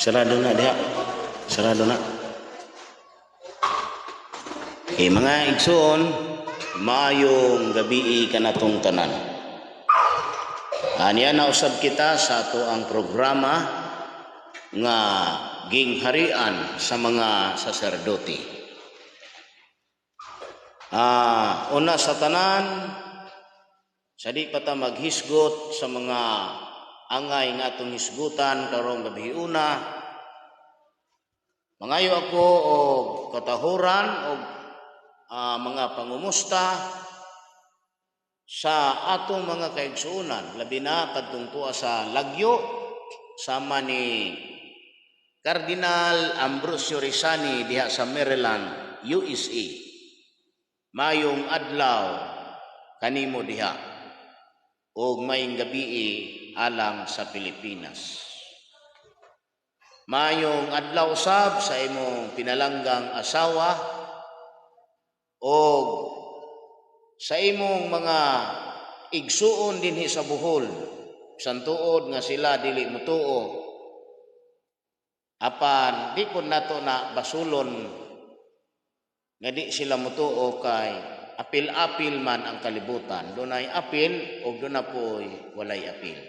Sarado na diha. Sarado na. Okay, mga igsoon, maayong gabi kanatong tanan. Aniya na usab kita sa ato ang programa nga gingharian sa mga saserdote. Una sa tanan, sa di pa ta maghisgot sa mga angay nga atong hisgutan karong gabi una, mangayo ako og katahuran og mga pangumusta sa atong mga kaigsuonan, labi na kadtong tuwa sa Lagyo sama ni Cardinal Ambrosio Rizani diha sa Maryland, USA. Mayong adlaw kanimo diha og mayong gabi alang sa Pilipinas. Mayong adlaw sab sa imong pinalanggang asawa og sa imong mga igsuon dinhi sa Bohol, santuod nga sila dili mutuo. Apan di ko nato na basulon nga di sila mutuo kay apil-apil man ang kalibutan. Dunay apil o duna po'y walay apil.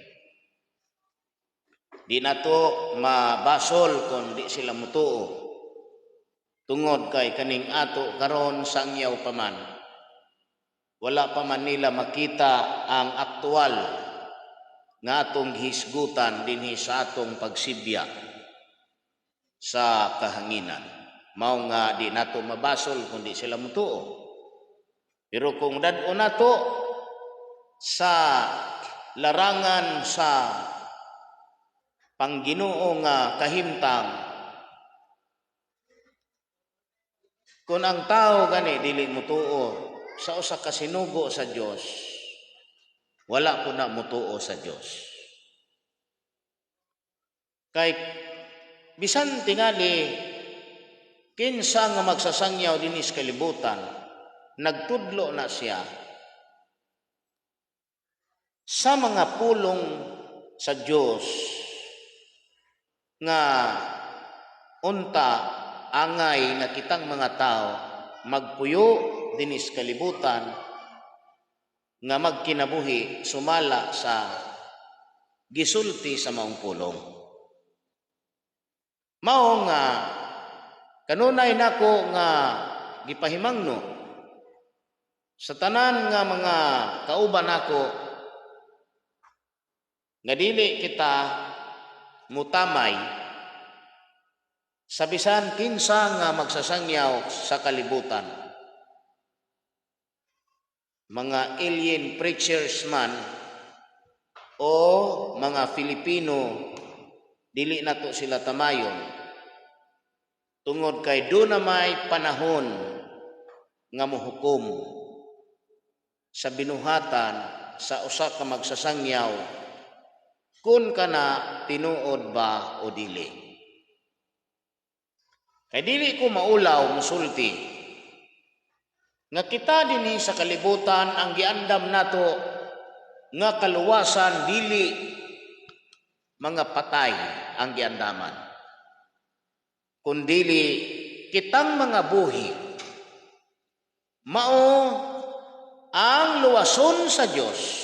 Di nato mabasol kung di sila mutuo. Tungod kay kaning ato karon sangyaw pa man. Wala pa man nila makita ang aktual nga atong hisgutan dinhi sa atong pagsibya sa kahanginan. Mao nga di nato mabasol kundi sila mutuo. Pero kung dad-o nato sa larangan sa Pangginoo nga kahimtang, kung ang tao gani dili mutuo sa usa ka sinugo sa Dios, wala po na mutuo sa Dios. Kay bisan tingali kinsa nga magsasangyaw dinhi sa kalibutan, nagtudlo na siya sa mga pulong sa Dios nga unta angay na kitang mga tao magpuyo dinhi sa kalibutan nga magkinabuhi sumala sa gisulti sa maong pulong. Mao nga kanunay nako nga gipahimangno sa tanan nga mga kauban nako nga dili kita mutamay sa bisan kinsa nga magsasangyaw sa kalibutan. Mga alien preachers man o mga Filipino, dili nato sila tamayon. Tungod kay do na may panahon nga mohukom sa binuhatan sa usa ka magsasangyaw kun kana tinuod ba o dili. Kay dili ko maulaw musulti nga kita dinhi sa kalibutan ang giandam nato nga kaluwasan dili mga patay ang giandaman, kundili kitang mga buhi mao ang luwason sa Dios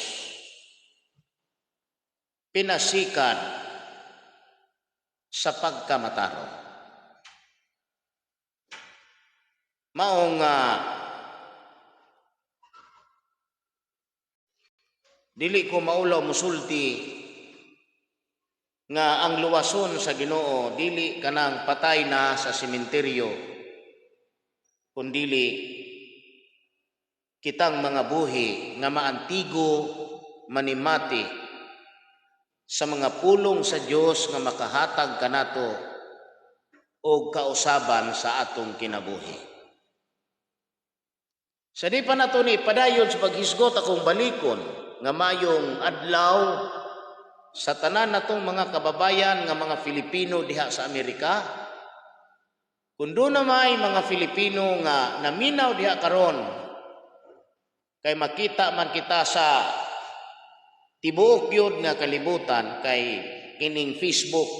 pinasikan sa pagkamataro. Mao nga dili ko maulaw musulti nga ang luwason sa Ginoo dili kanang patay na sa sementeryo, kundili kitang mga buhi nga maantigo manimati sa mga pulong sa Dios nga makahatag kanato og kausaban sa atong kinabuhi. Sa di pa nato ni padayon sa paghisgot akong balikon nga mayong adlaw sa tanan natong mga kababayan nga mga Filipino diha sa Amerika. Kung doon na may mga Filipino nga naminaw diha karon, kay makita man kita sa tibuok yun nga kalibutan kay ining Facebook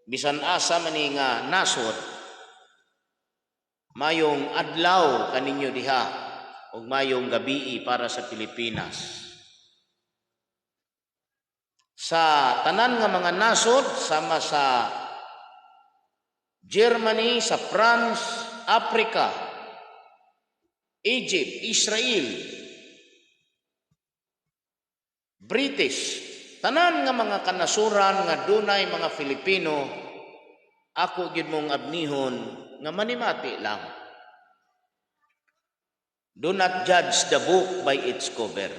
bisan asa man ni nga nasod, mayong adlaw kaninyo diha ug mayong gabii para sa Pilipinas. Sa tanan nga mga nasod sama sa Germany, sa France, Africa, Egypt, Israel, British, tanan nga mga kanasuran nga dunay mga Filipino, ako gyud mong abnihon nga manimati lang. Do not judge the book by its cover.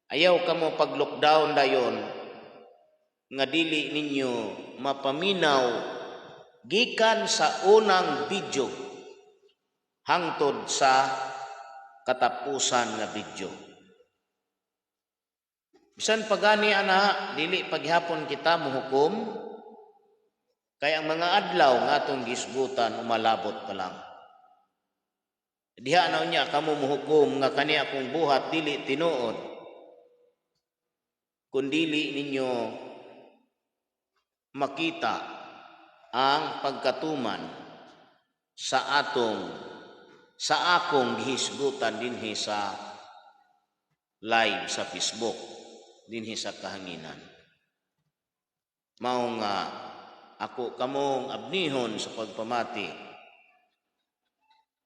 Ayaw kamo pag-lockdown dayon nga dili ninyo mapaminaw gikan sa unang video hangtod sa katapusan nga video. Bisan pagani ana dili paghapon kita mohukom, kay ang mga adlaw nga atong gisgutan umalabot pa lang. Diha na unya kamo mohukom nga kani akong buhat dili tinuod, kung dili ninyo makita ang pagkatuman sa akong gihisgutan dinhi sa live sa Facebook, dinhi sa kahanginan. Mao nga ako kamong abnihon sa pagpamati,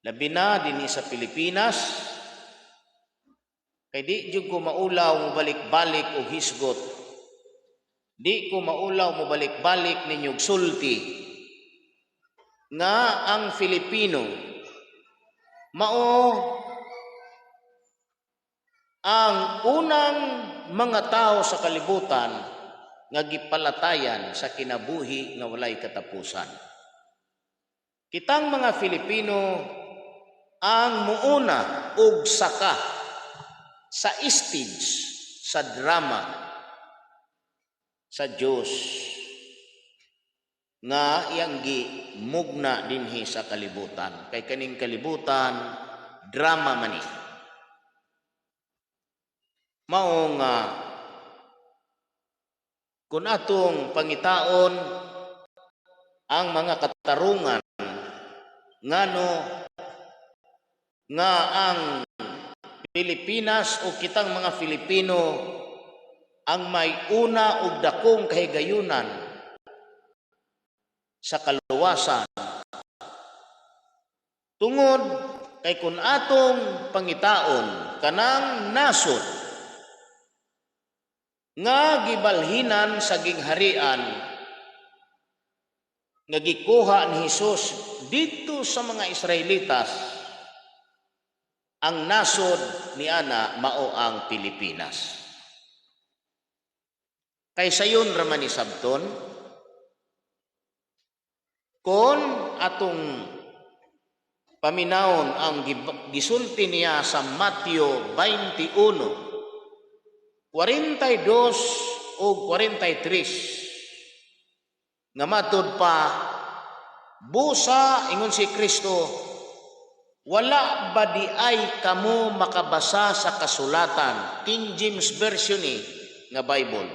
labi na dinhi sa Pilipinas, kay di jud ko maulaw mo balik-balik og hisgot. Di ko maulaw mo balik-balik ninyog sulti nga ang Filipino mao ang unang mga tao sa kalibutan nga gipalatayan sa kinabuhi nga walay katapusan. Kitang mga Filipino ang muuna og saka sa stage, sa drama, sa Diyos nga iyang gimugna dinhi sa kalibutan. Kay kaning kalibutan, drama man ni. Mao nga kung atong pangitaon ang mga katarungan ngano nga ang Pilipinas o kitang mga Filipino ang may una ug dakong kahigayunan sa kaluwasan. Tungod kay kun atong pangitaon kanang nasod nga gibalhinan sa gingharian nga gikuha ni Hesus dito sa mga Israelitas, ang nasod ni ana mao ang Pilipinas. Kay sayon raman ni sabton, kon atong paminawon ang gisulti niya sa Mateo 21, 42 o 43, nga matud pa, busa ingon si Kristo, wala ba di ay kamo makabasa sa kasulatan? King James Version nga Bible.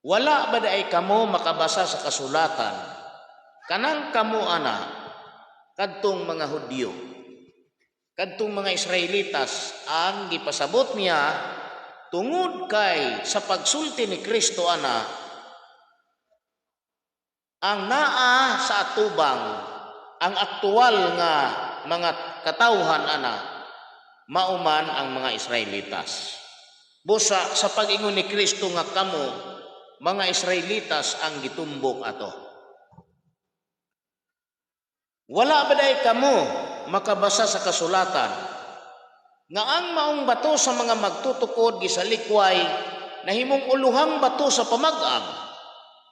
Wala ba di ay kamo makabasa sa kasulatan? Kanang kamo ana, kadtong mga Hudyo, kadtong mga Israelitas, ang gipasabot niya tungod kay sa pagsulti ni Kristo ana, ang naa sa atubang, ang aktual nga mga katawhan ana, mauman ang mga Israelitas. Busa sa pag-ingon ni Kristo nga kamo, mga Israelitas ang gitumbok ato. Wala ba day kamo makabasa sa kasulatan nga ang maong bato sa mga magtutukod gisalikway nahimong uluhang bato sa pamag-ang,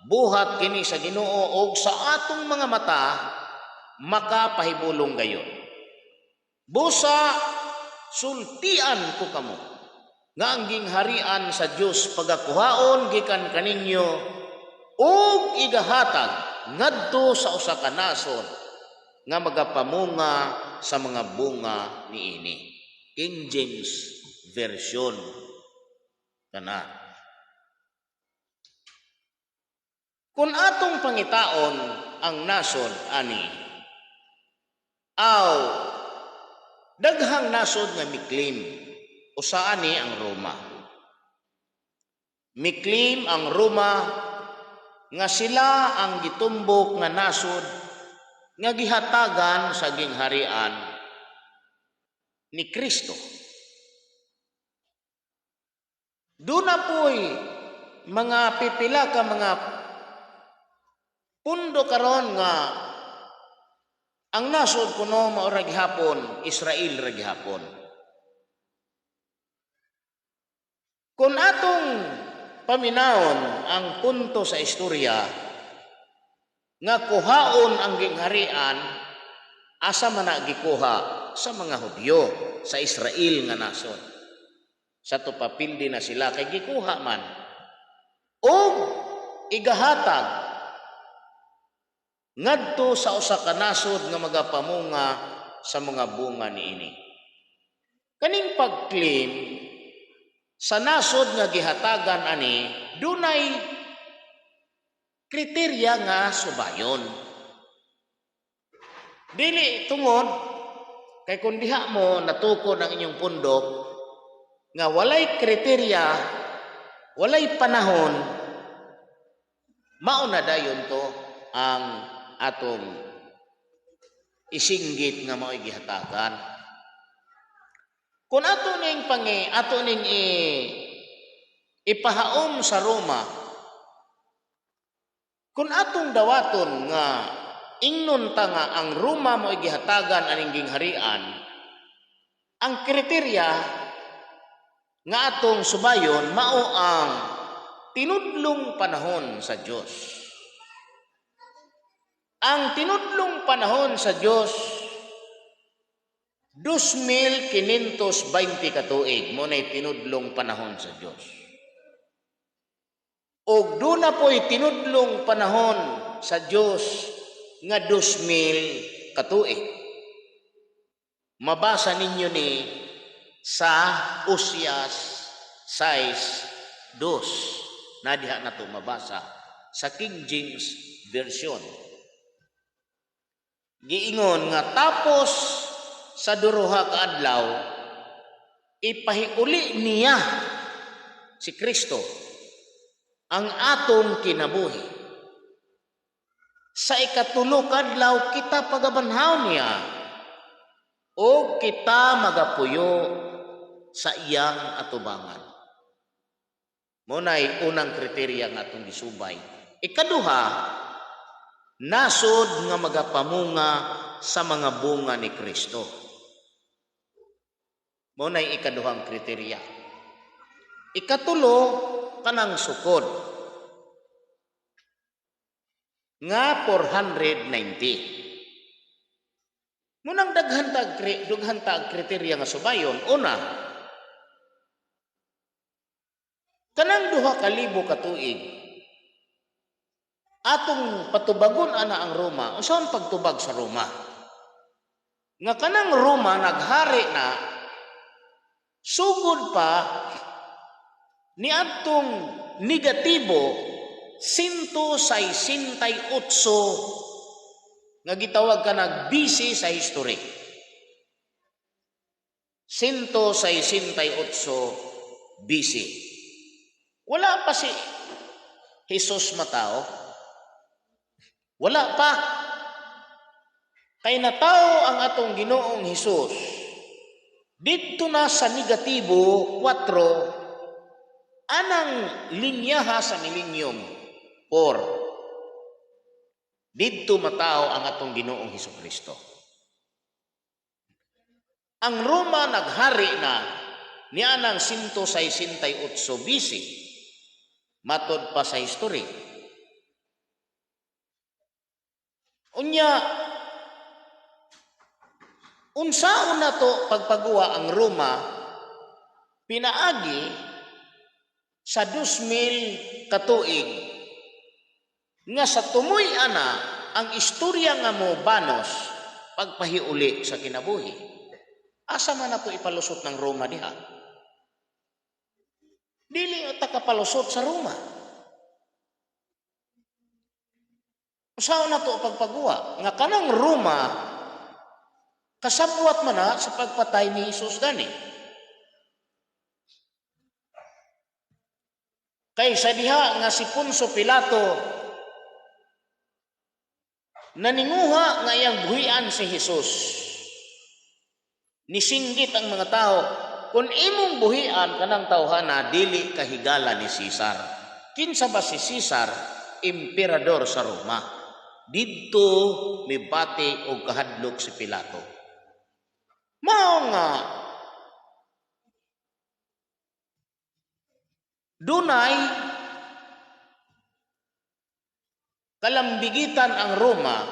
buhat kini sa Ginoo og sa atong mga mata makapahibulong gayon. Busa sultian ko kamo nga ang gingharian sa Dios pagakuhaon gikan kaninyo ug igahatag ngadto sa usa ka nasod nga magapamunga sa mga bunga niini. King James Version kana. Kung atong pangitaon ang nasod ani, aw daghang nasod nga miklim, usa ani ang Roma. Miklim ang Roma nga sila ang gitumbok nga nasod nga gihatagan sa gingharian ni Kristo. Doon na po'y mga pipila ka mga pundo karon nga ang nasod kuno mao ra gihapon, Israel ra gihapon. Kung atong paminawon ang punto sa istorya nga kuhaon ang gingharian, asa man na gikuha sa mga Hudyo, sa Israel nga nasod. Sa tupapildi na sila kay gikuha man. O igahatag ngadto sa usa ka nasod nga magapamunga sa mga bunga niini. Kaning pag-claim sa nasod nga gihatagan ani, dunay kriteria nga subayon. Dili tungod kay kun diha mo natukod ang inyong pundok nga walay kriteria, walay panahon, mao na dayon to ang atong isinggit nga mao'y gihatagan. Kung ato ning ipahaom sa Roma, kung atong dawaton nga ingnon ta nga ang Roma mo'y gihatagan aning gingharian, ang kriteria nga atong subayon mao ang tinudlong panahon sa Dios. Ang tinudlong panahon sa Dios 2,520 ka tuig mo nay tinudlong panahon sa Dios. Og doon na po'y tinudlong panahon sa Dios nga 2,000 ka tuig. Mabasa ninyo ni sa Usias 6:2. Na diha na to mabasa sa King James Version. Giingon nga tapos sa duruha ka adlaw ipahiuli niya si Kristo ang atong kinabuhi. Sa ikatulo ka adlaw kita pagabanhaw niya o kita magapuyo sa iyang atubangan. Munay unang kriteria nga atong gisubay. Ikaduha, nasod nga magapamunga sa mga bunga ni Kristo. Munay ikaduhang kriteria. Ikatulo, kanang sukod nga 490. Munang daghan tag kriteria nga subayon. Una, kanang 2,000 ka tuig atong patubagon ana ang Roma. Unsa ang pagtubag sa Roma? Nga kanang Roma naghari na sugod pa ni atong negatibo 168 nga gitawag ka nag BC sa history. 168 BC. Wala pa si Jesus matao. Wala pa. Kay natao ang atong Ginoong Jesus. Dito na sa negatibo 4 anang linyaha sa millennium 4. Dito matao ang atong Ginoong Hesukristo. Ang Roma naghari na niya ng 168 BC. Matod pa sa history. Unya, unsaon na to pagpagawa ang Roma pinaagi sa 2,000 ka tuig nga sa tumoy ana ang istorya nga mo banos pagpahiuli sa kinabuhi. Asa man nato ipalusot ng Roma diha? Dili ta kapalusot sa Roma. Usaw na to pagpagawa. Nga kanang Roma, kasabwat man na sa pagpatay ni Jesus gani. Kay sa diha nga si Poncio Pilato, naninguha nga iyang buhian si Jesus. Nisinggit ang mga tao, kung imong buhian kanang tawhana, dili kahigala ni Caesar. Kinsa ba si Caesar? Emperador sa Roma. Didto mibati og kahadlok si Pilato. Mao nga dunay kalambigitan ang Roma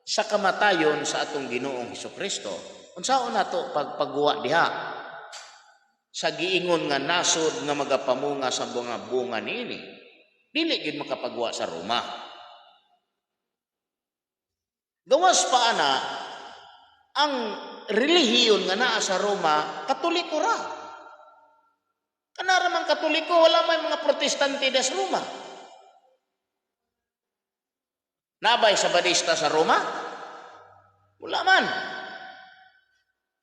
sa kamatayon sa atong Ginoong Hesukristo. Unsaon nato pagpagawa diha sa giingon nga nasod nga magapamunga sa mga bunga niini? Dili gyud makapagawa sa Roma. Gawas pa ana ang relihiyon nga naa sa Roma, Katoliko ra. Kanara man Katoliko, wala may mga Protestante des Roma. Nabay sa Badista sa Roma? Wala man.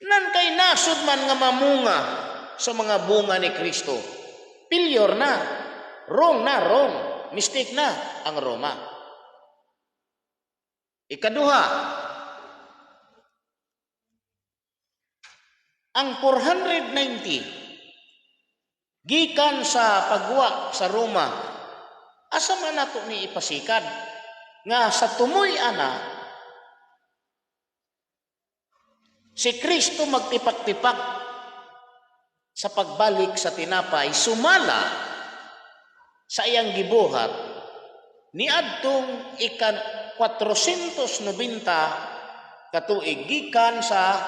Nan kay nasod man nga mamunga sa mga bunga ni Kristo. Pilyor na. Wrong. Mistake na ang Roma. Ikaduha, ang 490 gikan sa pagwa sa Roma, asa man nato ni ipasikad nga sa tumoy ana si Kristo magtipak-tipak sa pagbalik sa tinapay, sumala sa iyang gibuhat niadtong ikan 490 katuig gikan sa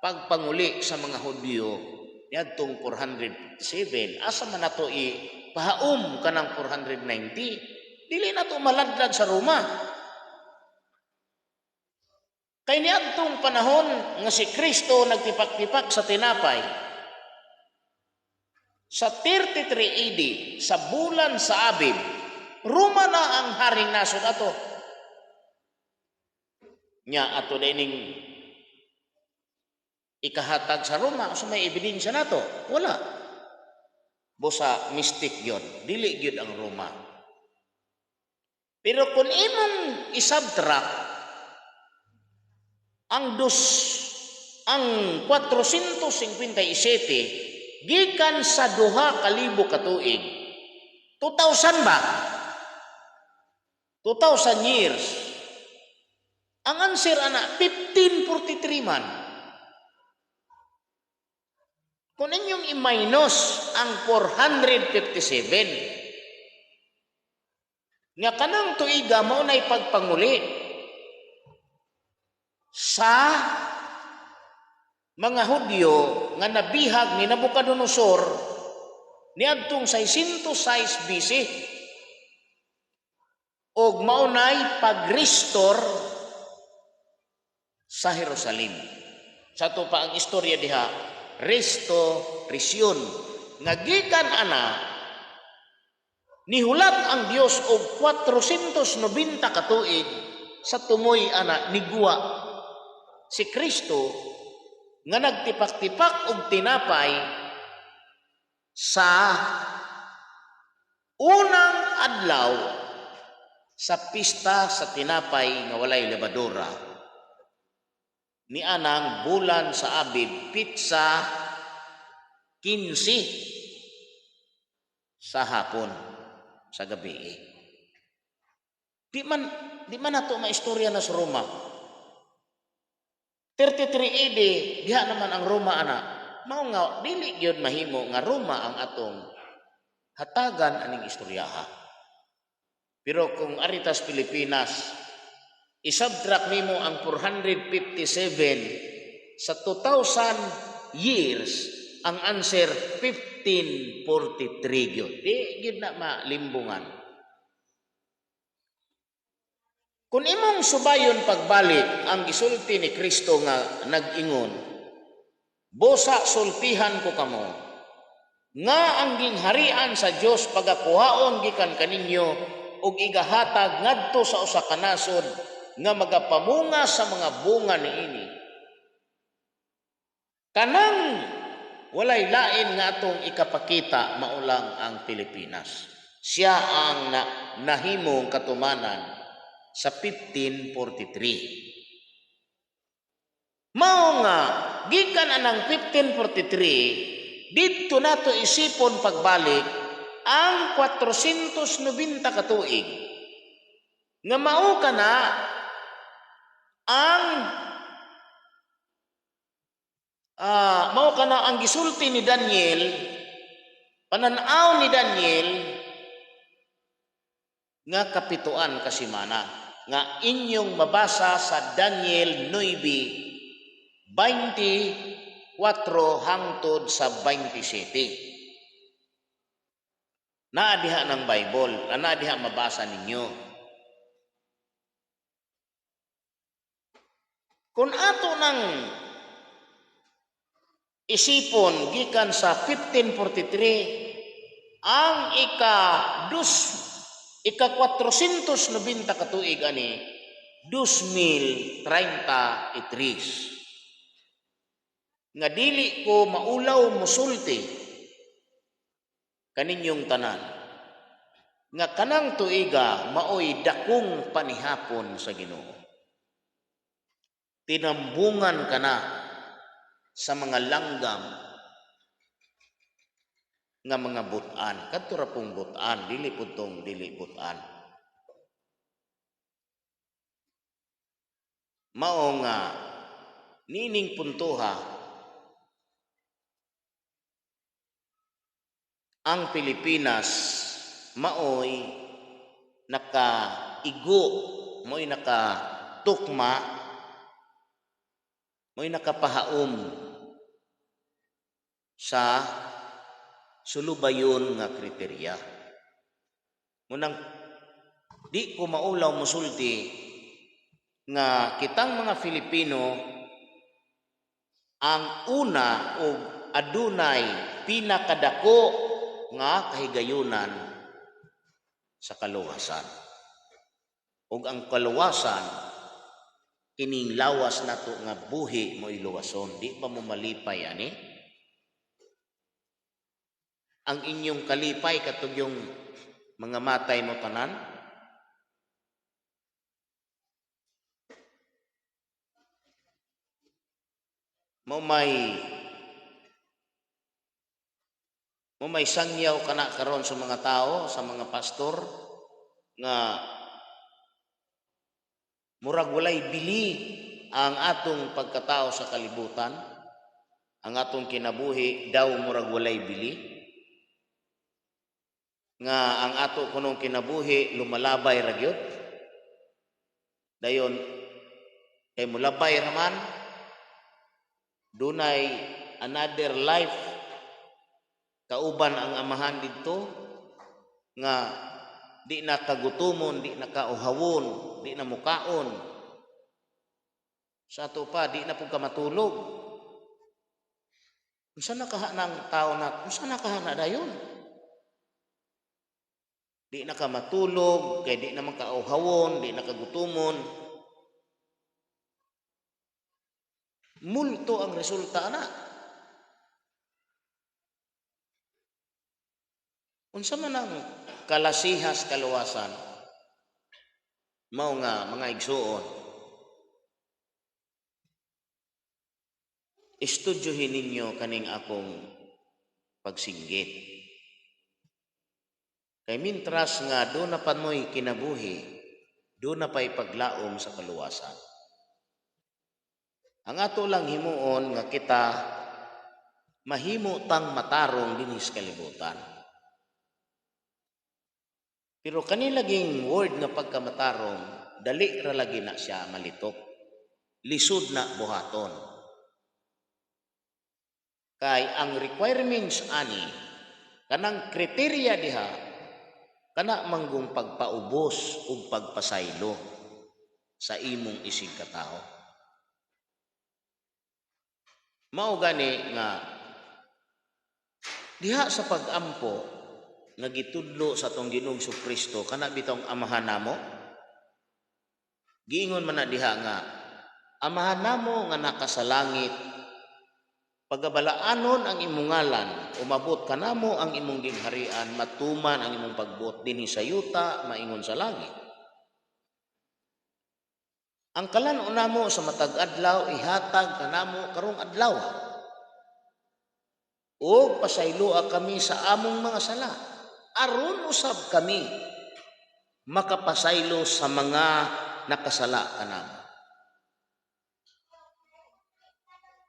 pagpanguli sa mga Hudyo niadtong 457. Asa man nato ipahaom kanang 490? Dili nato maladlad sa Roma. Kay niadtong panahon nga si Kristo nagtipak-tipak sa tinapay, sa 33 AD, sa bulan sa Abib, Roma na ang haring nasod ato. Nya ato dining ikahatag sa Roma, so may ebidensya nato? Wala. Busa mystic yun. Dili yun ang Roma. Pero kung imong isubtract ang 457 gikan sa 2,000 katuig, 2,000 ba? 2,000 years. Ang answer ana 1543 man. Kung inyong i-minus ang 457, nga kanang tuiga mao nay pagpanguli sa mga Hudyo nga nabihag ni Nabucodonosor niadtong 606 BC og maunay pag-restore sa Jerusalem. Sa to pa ang istorya diha, restoration. Nga gikan ana nihulat ang Dios og 490 katuig sa tumoy ana niguwa si Kristo nga nagtipak-tipak og tinapay sa unang adlaw sa pista sa tinapay nga walay lebadura. Ni anang bulan sa Abib, pitsa 15 sa hapon, sa gabi. Di man nato maistorya na sa Roma. 33 AD, diha naman ang Roma ana. Mao nga dili gyud mahimo nga Roma ang atong hatagan aning istoryaha. Pero kung aritas Pilipinas, isubtract nimo ang 457 sa 2,000 years, ang answer 1543 gyud. Di gyud na malimbungan. Kung imong subayon pagbalik ang gisulti ni Kristo nga nag-ingon, bosa sultihan ko kamo, nga ang gingharian sa Dios pagakuhaon gikan kaninyo ug igahatag ngadto sa usa ka nasod nga magapamunga sa mga bunga niini. Kanang walay lain nga atong ikapakita maulang ang Pilipinas. Siya ang nahimong katumanan sa 1543. Mao nga gikan anang 1543 didto nato isipon pagbalik ang 490 ka tuig nga mao kana ang gisulti ni Daniel, pananaw ni Daniel nga kapituan kasimana nga inyong mabasa sa Daniel 9:24 hangtod sa 27. Naa diha ng Bible, naa diha mabasa ninyo. Kung ato nang isipon gikan sa 1543 ang ika-490 ka tuig ani 2033 nga dili ko maulaw musulti kaninyong tanan nga kanang tuiga maoy dakong panihapon sa Ginoo. Tinambungan kana sa mga langgam nga mga butan. Kadto ra pong butan, dili pud tong dili butan. Mao nga nining puntoha ang Pilipinas maoy nakaigo, maoy nakatukma, maoy nakapahaom sa sulubayon nga kriteria. Munang di ko maulaw musulti nga kitang mga Filipino ang una og adunay pinakadako nga kahigayunan sa kaluwasan. Ug ang kaluwasan kining lawas nato nga buhi mo iluwason, di pa mo malipay ani. Ang inyong kalipay katug yung mga matay mo tanan. Mo may sangyaw kana karon sa mga tao, sa mga pastor nga murag walay bili ang atong pagkatao sa kalibutan, ang atong kinabuhi daw murag walay bili, nga ang ato kunong kinabuhi lumalabay ra gyud. Dayon kay mulabay ra man, dunay another life kauban ang amahan didto nga di na kagutumon, di na kauhawon, di na mukaon. Sa ato pa di na pud ka matulog. Unsa na kaha ng tao na, unsa na kaha na dayon? Di na ka matulog, kay di na man kauhawon, di na kagutumon. Multo ang resulta na. Unsa man ang kalasihas kaluwasan? Mao nga mga igsuon, istudyohin ninyo kaning akong pagsinggit. Kay mintras nga do na panoy kinabuhi, do na pay paglaom sa kaluwasan. Ang ato lang himuon nga kita mahimo tang matarong dinis kalibutan. Pero kanilaging word nga pagkamatarong, dali ra lagi na siya malitok. Lisod na buhaton. Kay ang requirements ani, kanang kriteria diha, kana manggong pagpaubos ug pagpasaylo sa imong isig katao. Mao gani nga diha sa pagampo nga gitudlo sa tong Ginoong Kristo kana bitong amahan namo? Giingon man na diha nga amahan namo nga nakasalangit, pagabalaanon ang imong ngalan, umabot kanamo ang imong gingharian, matuman ang imong pagbuot dinhi sa yuta, maingon sa langit. Ang kalan-on namo sa matag adlaw ihatag kanamo karong adlaw. O pasayloa kami sa among mga sala, aron usab kami makapasaylo sa mga nakasala kanamo.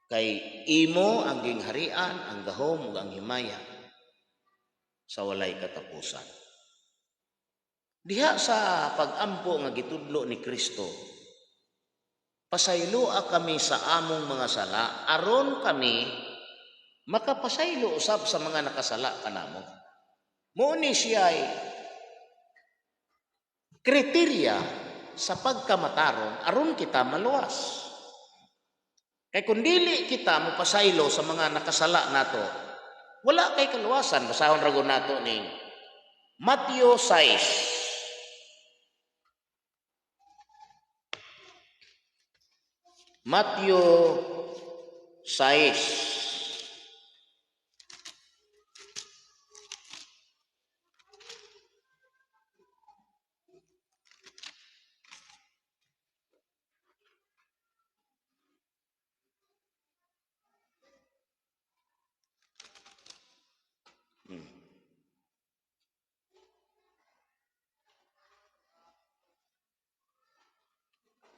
Kay imo ang gingharian, ang gahom ug ang himaya sa walay katapusan. Diha sa pag-ampo nga gitudlo ni Kristo, pasayloa kami sa among mga sala aron kami makapasaylo usab sa mga nakasala kanamo. Mao ni siya kriteriya sa pagkamataron aron kita maluwas. Kay kung dili kita mo pasaylo sa mga nakasala nato, wala kay kaluwasan. Basahon ragon nato ni Mateo 6. Mateo 6.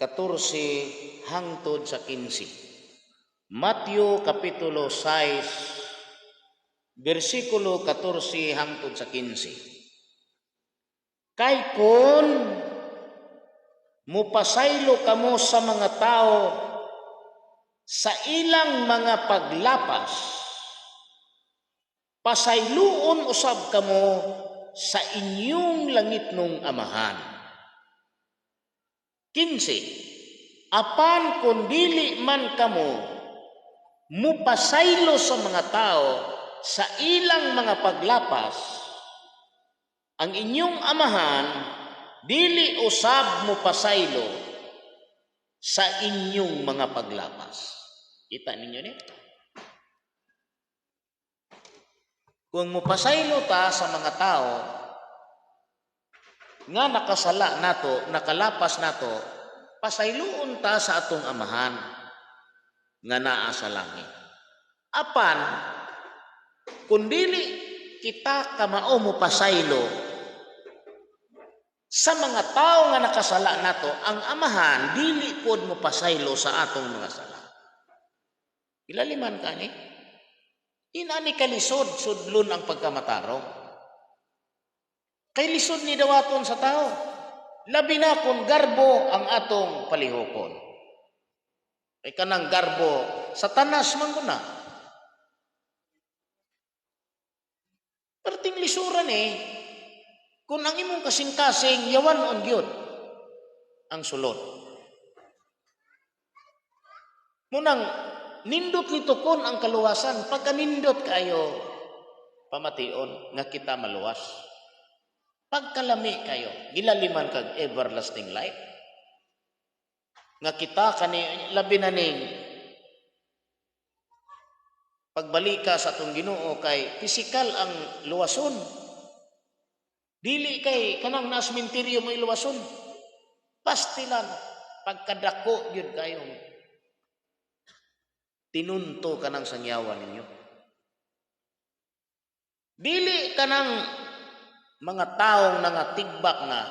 Katorse hangtod sa 15. Mateo Kapitulo 6, versikulo 14 hangtod sa 15. Kay kun mupasaylo kamo sa mga tao sa ilang mga paglapas, pasayloon usab kamo sa inyong langitnong amahan. 15. Apan kung dili man kamo mupasaylo sa mga tao sa ilang mga paglapas, ang inyong amahan dili usab mupasaylo sa inyong mga paglapas. Kita ninyo ni? Kung mupasaylo ta sa mga tao nga nakasala nato, nakalapas nato, pasayloon ta sa atong amahan nga naa sa langit. Apan kun dili kita kamao mo pasaylo sa mga tao nga nakasala nato, ang amahan dili pod mo pasaylo sa atong mga sala. Ilaliman ka ni? Inani kalisod sudlon ang pagkamatarong. Kay lisod ni dawaton sa tao. Labi na kung garbo ang atong palihokon. Kay kanang garbo, satanas man ko na. Perting lisuran kung ang imong kasing-kasing yawan on gyud ang sulod. Munang nindot litukon ang kaluwasan, pagka nindot kayo pamation nga kita maluwas. Pagkalami kayo, gilaliman kag everlasting life. Nga kita kani labi na ning pagbalika sa atong Ginoo kay pisikal ang luwason. Dili kay kanang nasminteryo mo iluwason. Pastilan pagkadako gyud kayo. Tinunto kanang sangyawan ninyo. Dili kanang mga taong nangatigbak na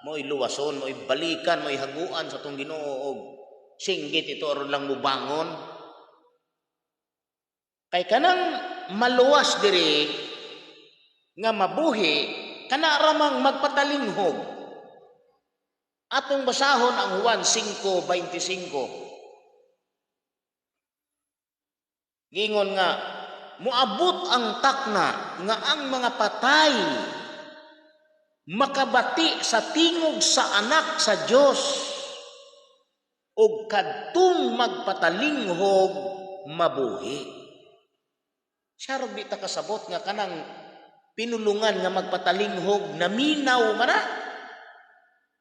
mo'y luwason, mo'y balikan, mo'y haguan sa itong Ginoo og singgit ito aron lang mubangon. Kay kanang maluwas diri nga mabuhi, kana ramang magpatalinghog. Atong basahon ang Juan 5:25. Gingon nga, muabot ang takna nga ang mga patay makabati sa tingog sa anak sa Dios ug kadtong magpatalinghog mabuhi. Siya ro di ta kasabot nga kanang pinulungan nga magpatalinghog naminaw man na.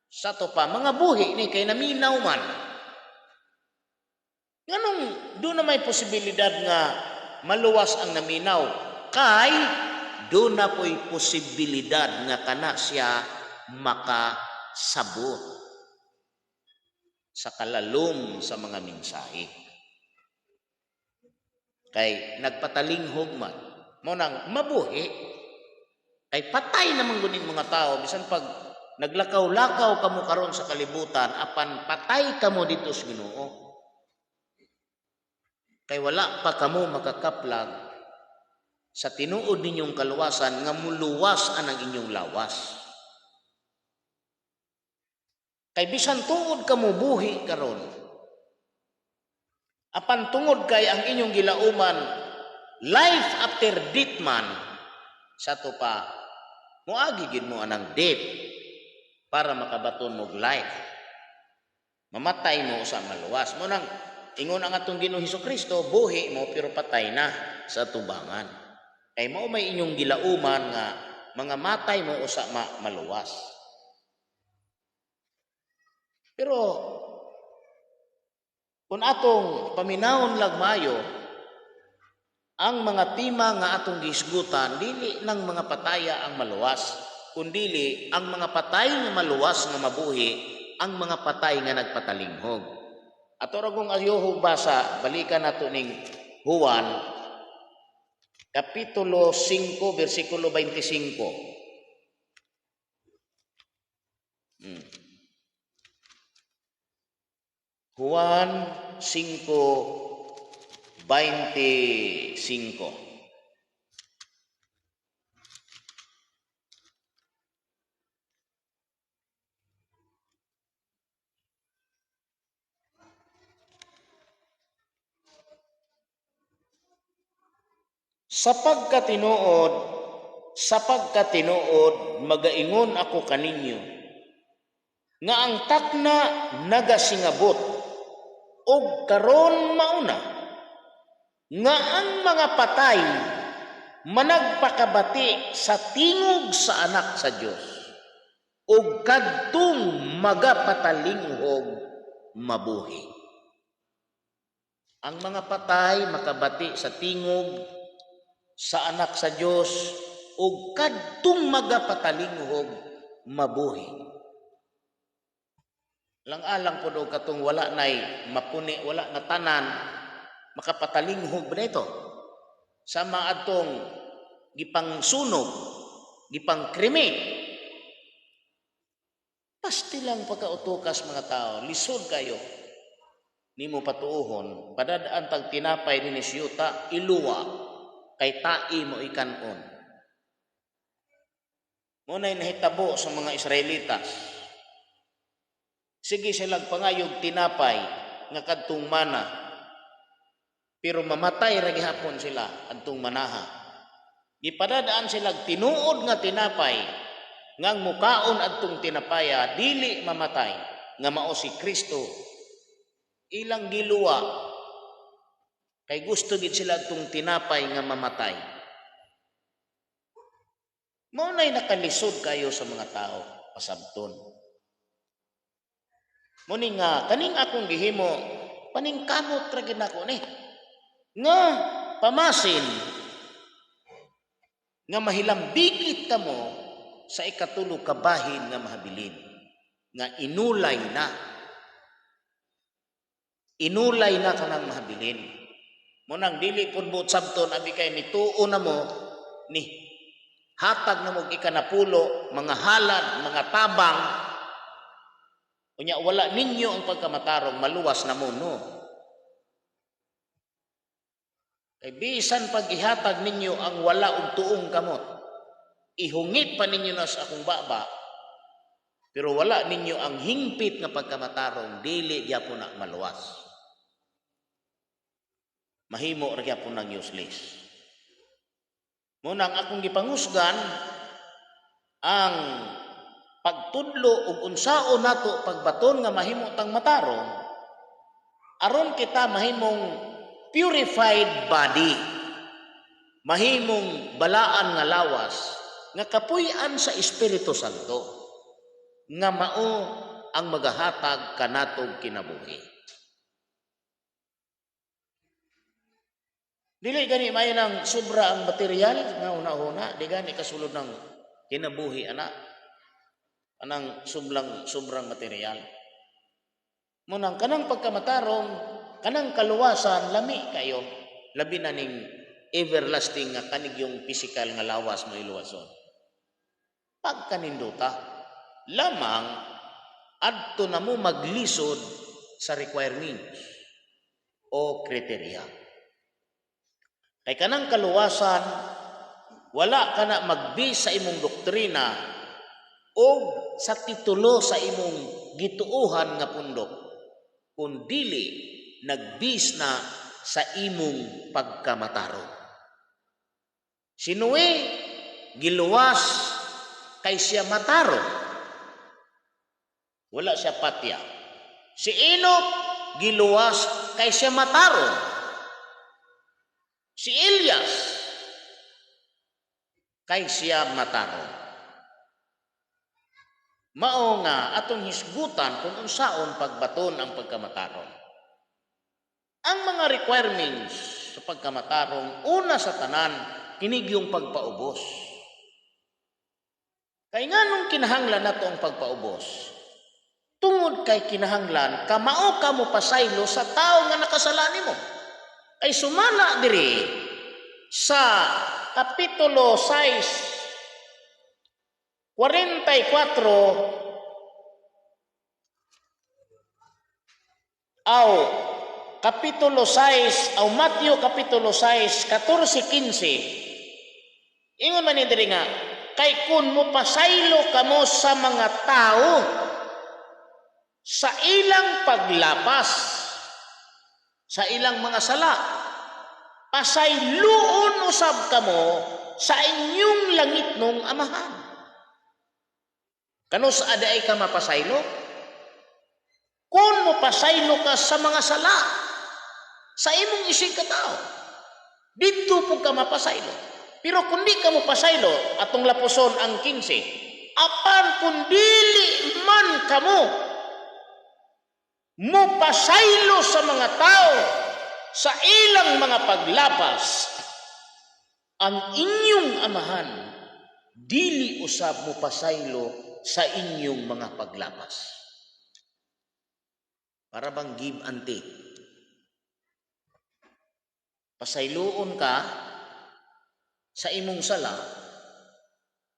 Sa to pa mga buhi ni kay naminaw man. Nganong doon na may posibilidad nga maluwas ang naminaw kay doon na po'y posibilidad nga kana siya makasabot sa kalalom sa mga mensahe. Kay nagpatalinghog man, mo nang mabuhi, kay patay naman guning mga tao, bisan pag naglakaw-lakaw kamo karon sa kalibutan, apan patay kamo dito sa Ginoo. Kay wala pa kamo makakaplag sa tinuod ninyong kaluwasan nga muluwas ang inyong lawas. Kay bisan tuod kamo buhi karon, apan tungod kay ang inyong gilauman life after death man, sa to pa moagi gid mo anang death para makabaton mo life. Mamatay mo sa maluwas. Mo nang ingon ang atong Ginoo Hesukristo, buhi mo pero patay na sa tubangan. Kay mao may inyong gilauman nga mga matay mo usa maluwas. Pero kung atong paminawon lagmayo, ang mga tima nga atong gisgutan dili nang mga pataya ang maluwas, kundili ang mga patay nga maluwas nga mabuhi, ang mga patay nga nagpatalinghog. Ato ra kung ayohog basa, balikan nato ning Juan Kapitulo 5, versikulo 25. Juan 5:25. Sapagkatinuod, magaingon ako kaninyo, nga ang takna nagasingabot, og karon mauna, nga ang mga patay managpakabati sa tingog sa anak sa Dios, og kadtong magapatalinghog mabuhi. Ang mga patay makabati sa tingog sa anak sa Dios, ug kadtong magapatalinghog mabuhi. Lang-alang po daw katong wala nay mapuni, wala na tanan, makapatalinghog ba ito? Sama atong gipang sunog, gipang krimi. Pasti lang pagkautukas mga tao, lisod kayo. Nimo patuuhon, padadaan tag tinapay ni siyuta, iluwa, kay tai mo ikanon. Muna'y nahitabo sa mga Israelitas. Sige silang pangayog tinapay nga kadtong mana, pero mamatay ra gihapon sila adtong manaha. Gipadadaan sila tinuod nga tinapay nga mukaon adtong tinapaya dili mamatay nga mao si Kristo. Ilang giluwa kay gusto gid sila adtong tinapay nga mamatay. Mao nay nakalisod kayo sa mga tao pasabton. Muni nga kaning akong gihimo paningkamot ra gid nako ni nga pamasin nga mahilambigit kamo sa ikatulo ka bahin nga mahabilin nga inulay na kanang mahabilin. Munang dili pud buot sabton abi kay nituo na mo ni hatag na mo ikanapulo mga halad, mga tabang. Unya wala ninyo ang pagkamatarong, maluwas na mo no. Kay bisan pag ihatag ninyo ang wala og tuong kamot, ihungit pa ninyo na sa akong baba, pero wala ninyo ang hingpit nga pagkamatarong, dili gyapon na maluwas. Mahimo ra gyapon nang useless. Munang akong gipangusgan ang pagtudlo ug unsaon nato pagbaton nga mahimo tang matarong aron kita mahimong purified body, mahimong balaan nga lawas nga kapuy-an sa Espiritu Santo nga mao ang magahatag kanatog kinabuhi. Dili gani may nang sobra ang material nga una-una, di gani kasulod ng kinabuhi ana. Anang sobrang material. Munang kanang pagkamatarong, kanang kaluwasan lami kayo, labi na ning everlasting nga kanig yung physical nga lawas mo iluwason. Pagkaninduta, lamang adto na mo maglisod sa requirements o kriteriya. Kay kanang kaluwasan, wala ka na magbis sa imong doktrina o sa titulo sa imong gituuhan nga pundok, kundili nagbis na sa imong pagkamataro. Si Noe, giluwas kay siya mataro. Wala siya patya. Si Enoch, giluwas kay siya mataro. Si Elias, kay siya mataro. Mao nga atong hisgutan kung unsaon pagbaton ang pagkamataron. Ang mga requirements sa pagkamatarong, una sa tanan, kinig yung pagpaubos. Kay nga nung kinahanglan nato ang pagpaubos, tungod kay kinahanglan, kamao ka mo pasaylo sa tao nga nakasalani mo. Ay sumala diri sa Kapitulo 6, 44 aw Kapitulo 6 aw Mateo Kapitulo 6 14-15 ingon man ni diri nga kay kun mo pasaylo kamo sa mga tao sa ilang paglapas sa ilang mga sala, pasayloon usab kamo sa inyong langitnong amahan. Kano sa aday ka mapasaylo? Kung mo pasaylo ka sa mga sala, sa imong isig katao, dito po ka mapasaylo. Pero kung di ka mo pasaylo, atong lapuson ang 15, apan kung dili man kamo, mo pasaylo sa mga tao, sa ilang mga paglapas, ang inyong amahan, dili usab mo pasaylo sa inyong mga paglapas. Para bang give and take. Pasayloon ka sa imong sala,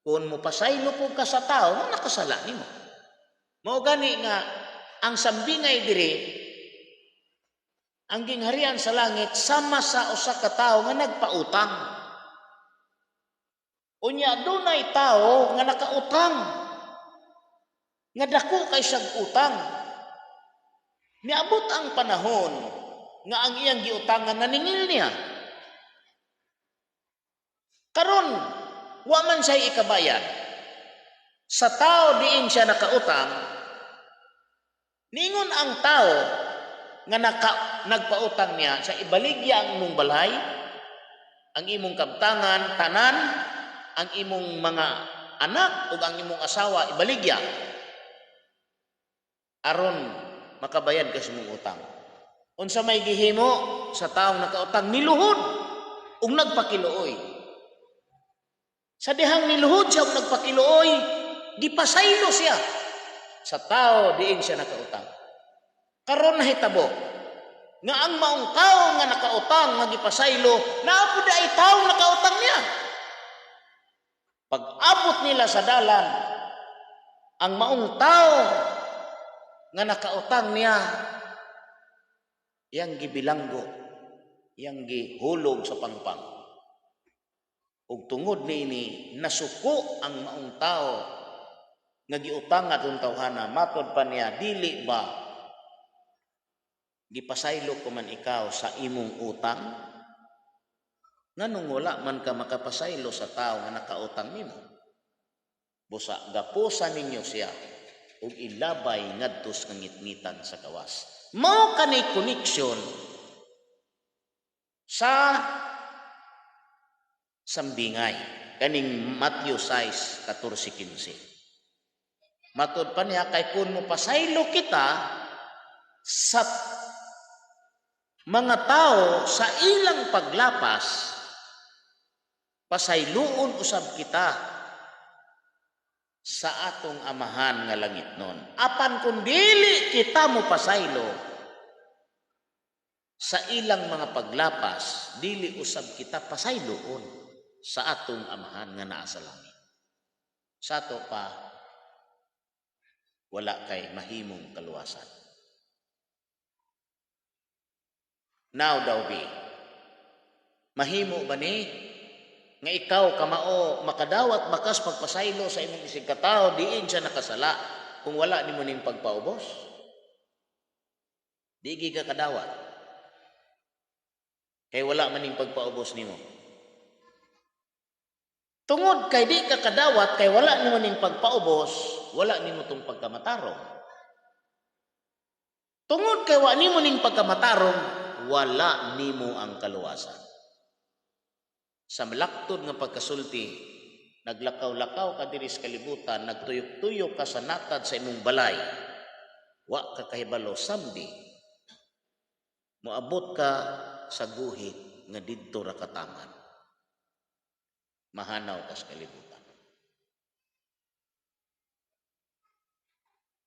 kung mo pasaylo po ka sa tao, nga nakasala nimo. Mao gani nga, ang sambingay diri, ang gingharian sa langit, sama sa usa ka tao nga nagpautang. Unya, dunay tao nga nakautang. Nga dako kay siyang utang. Niabot ang panahon nga ang iyang giutangan naningil niya. Karon, wa man siya ikabayad. Sa tao diin siya nakautang, ningon ang tao nga nagpautang niya, sa ibaligya ang imong balay, ang imong kabtangan, tanan, ang imong mga anak o ang imong asawa, ibaligya. Aron makabayad ka sa mong utang. Unsa may gihimo sa taong nakautang, niluhod ug nagpakiluoy. Sa dihang niluhod siya ug nagpakiluoy, gipasaylo siya sa tao diin siya nakautang. Karon nahitabo nga ang maong tao nga nakautang nga gipasaylo, naapod ay tao nakautang niya. Pag-abot nila sa dalan, ang maong tao nga nakautang niya, yang gibilanggo, yang gihulog sa pangpang. Ug tungod niini nasuko ang maong tao nga giutang atong tawhana, matod pa niya, dili ba gipasaylo ko man ikaw sa imong utang? Nganong wala man ka makapasaylo sa tao nga nakautang nimo? Busa gapusan ninyo siya ug ilabay ngadto sa ngitngitan sa gawas. Mao kanay connection sa sambingay. kaning Matthew 6:14-15. Matud pa niya, kay kun mo pasaylo kita sa mga tao sa ilang paglapas, pasayloon usab kita sa atong amahan nga langit nun. Apan kung dili kita mo pasaylo sa ilang mga paglapas, dili usab kita pasayloon sa atong amahan nga naa sa langit. Sa ato pa, wala kay mahimong kaluwasan. Now daw be, mahimo ba ni nga ikaw kamao makadawat bakas pagpasaylo sa imong isig katao diin siya nakasala kung wala nimo ning pagpaubos? Di ka kadawat. Kay wala man ning pagpaubos nimo. Tungod kay di ka kadawat kay wala nimo ning pagpaubos, wala nimo tong pagkamatarong. Tungod kay wala nimo ning pagkamatarong, wala nimo ang kaluwasan. Sa malaktod nga pagkasulti, naglakaw-lakaw ka diri sa kalibutan, nagtuyok-tuyok ka sa natad sa imong balay, wa ka kahibalo samdi, moabot ka sa guhit nga didto ra kataman. Mahanaw ka sa kalibutan.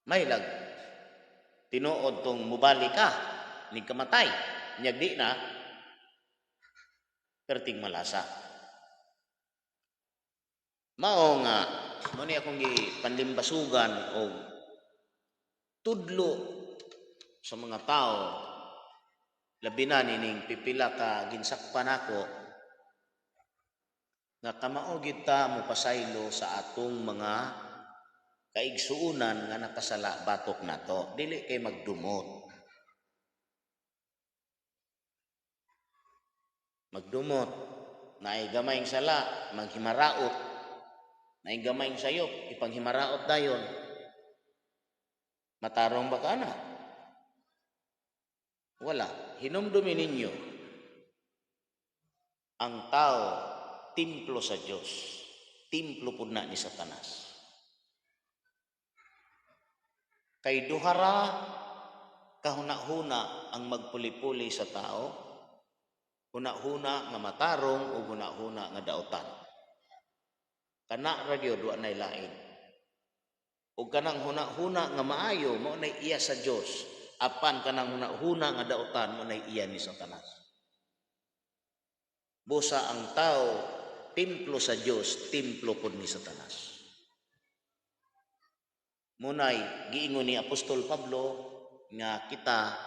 May lag, tinuod tong mubali ka, ning kamatay, nyag di na, perting malasa. Mao nga, mo ni akong gipanlimbasugan o tudlo sa mga tao, labi na nining pipila ka ginsakpan ako, nga kamao gid ta mo pasaylo sa atong mga kaigsuunan nga nakasala batok nato, dili kay magdumot. Magdumot, naay gamayng sala, manghimaraot, naay gamayng sayop, ipanghimaraot dayon. Matarong ba ka na? Wala. Hinumdumi ninyo ang tao, templo sa Diyos. Templo po na ni Satanas. Kay duhara, kahuna-huna ang magpuli-puli sa tao, huna-huna nga matarong o huna-huna nga daotan. Kana radyo duwa nay lain. O kanang huna-huna nga maayo mo nay iya sa Dios. Apan kanang huna-huna nga daotan mo nay iya ni Satanas. Busa ang tao templo sa Dios, templo pod ni Satanas. Munay giingon ni Apostol Pablo nga kita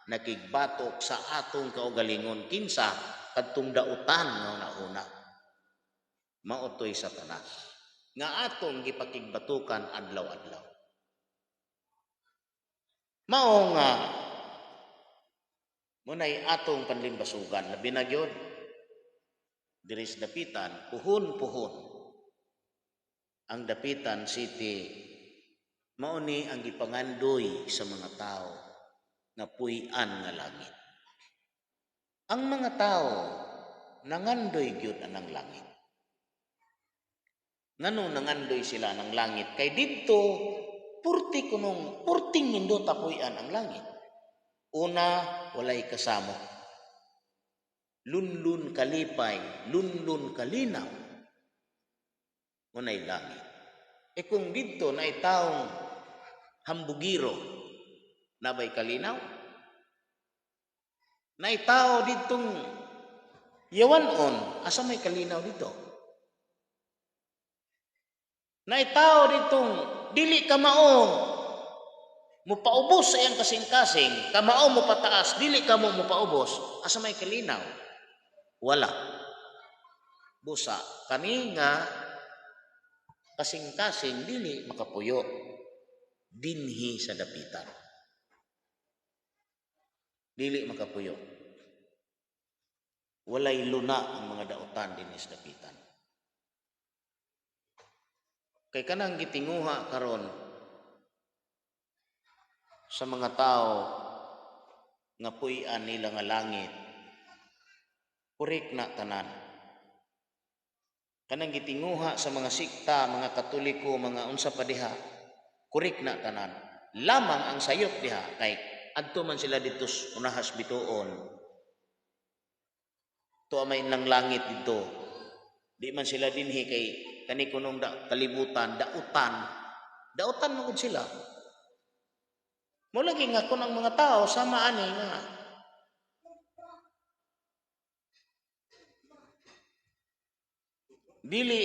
nakigbatok sa atong kaugalingon kinsa kadtong dautan nga una-una. Maotoy Satanas nga atong gipakigbatukan adlaw-adlaw. Mao nga munay atong panlimbasugan labi na gyud diri sa dapitan, puhon-puhon. Ang Dapitan City mao ni ang gipangandoy sa mga tao nga puy-an nga langit. Ang mga tao nangandoy gyud anang langit. Ngano nangandoy sila ng langit? Kay didto purting nindot puy-an ang langit. Una, walay kasamo. Lunlun kalipay, lunlun kalinaw. Unay langit. E kung didto na taong hambugiro, nabay kalinaw? Na tao ditong yawanon, asa may kalinaw dito? Na tao ditong dili kamao mo paubos sa iyang kasing-kasing, kamao mo pataas, dili ka mo paubos, asa may kalinaw? Wala. Busa, kani nga kasing-kasing dili makapuyo dinhi sa dapitan. Dili makapuyo. Walay luna ang mga daotan dinhi sa dapitan. Kay kanang gitinguha karon sa mga tao nga puy-an nila nga langit, purik na tanan. kanang gitinguha sa mga sikta, mga Katoliko, mga unsa pa diha, kurik na tanan. Lamang ang sayop diha kay adto man sila dito unahas bituon. To may nang langit dito. Di man sila dinhi kay kani kunong kalibutan, dautan. Dautan mo sila. Mo lagi nga kun ang mga tao sama ani nga dili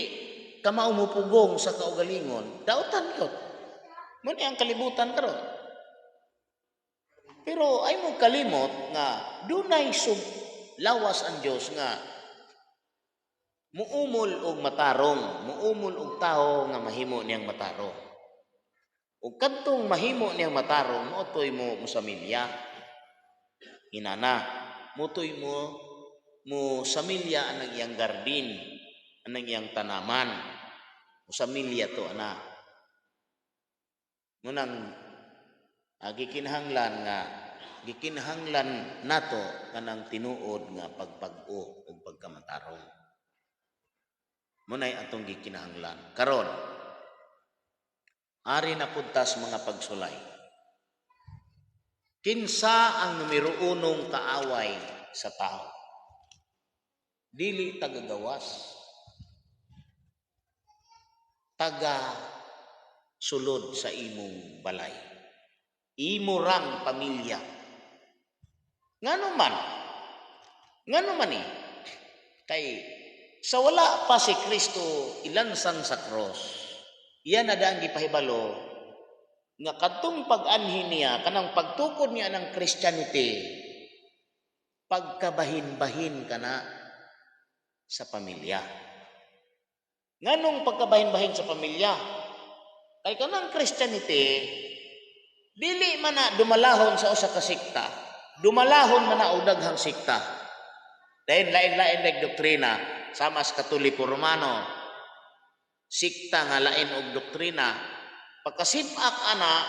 ka maumupugong sa kaugalingon, dautan yun. Mo ni ang kalibutan karon. Pero ay mo kalimot nga dunay lawas ang Dios nga muumol og matarong, muumol og tao nga mahimo niyang matarong. Ug kadtong mahimo niyang matarong, motoy mo sa milya. Inana, motoy mo sa milya anang iyang gardin, anang iyang tanaman. Sa milya to ana. Munang gikinahanglan nato kanang tinuod nga pagpag-o ug pagkamatarong. Munay atong gikinahanglan. Karon, ari na puntas mga pagsulay. Kinsa ang numero unong kaaway sa tao? Dili tagagawas. Taga sulod sa imong balay. Imo rang pamilya. Ngano man ni? Kay sa wala pa si Kristo ilansang sa cross, iyan na daang gipahibalo nga kadtong pag-anhin niya, kanang pagtukod niya ng Christianity, pagkabahin-bahin ka na sa pamilya. Nganong pagkabahin-bahin sa pamilya? Kay kanang Christianity, dili man na dumalahon sa usa ka sikta, dumalahon man na og daghang sikta. Dahil lain-lain doktrina, sama sa Katoliko Romano, sikta nga lain og doktrina. Pagkasip-ak ana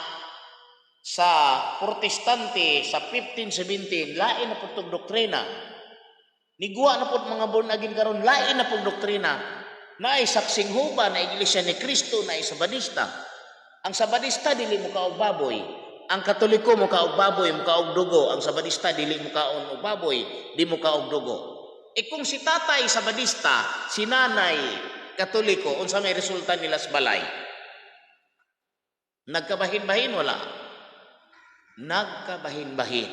sa Protestante sa 1517, lain na pud doktrina. Niguwa na pud mga born again karon, lain na pud doktrina. Naay saksing huba na iglesia ni Kristo na Sabadista. Ang Sabadista dili mo kaog baboy. Ang Katoliko mo kaog baboy, mo kaog dugo. Ang Sabadista dili mo kaog baboy, di mo kaog dugo. E kung si tatay Sabadista, si nanay Katoliko, unsa may resulta nila sa balay? Nagkabahin-bahin wala? Nagkabahin-bahin.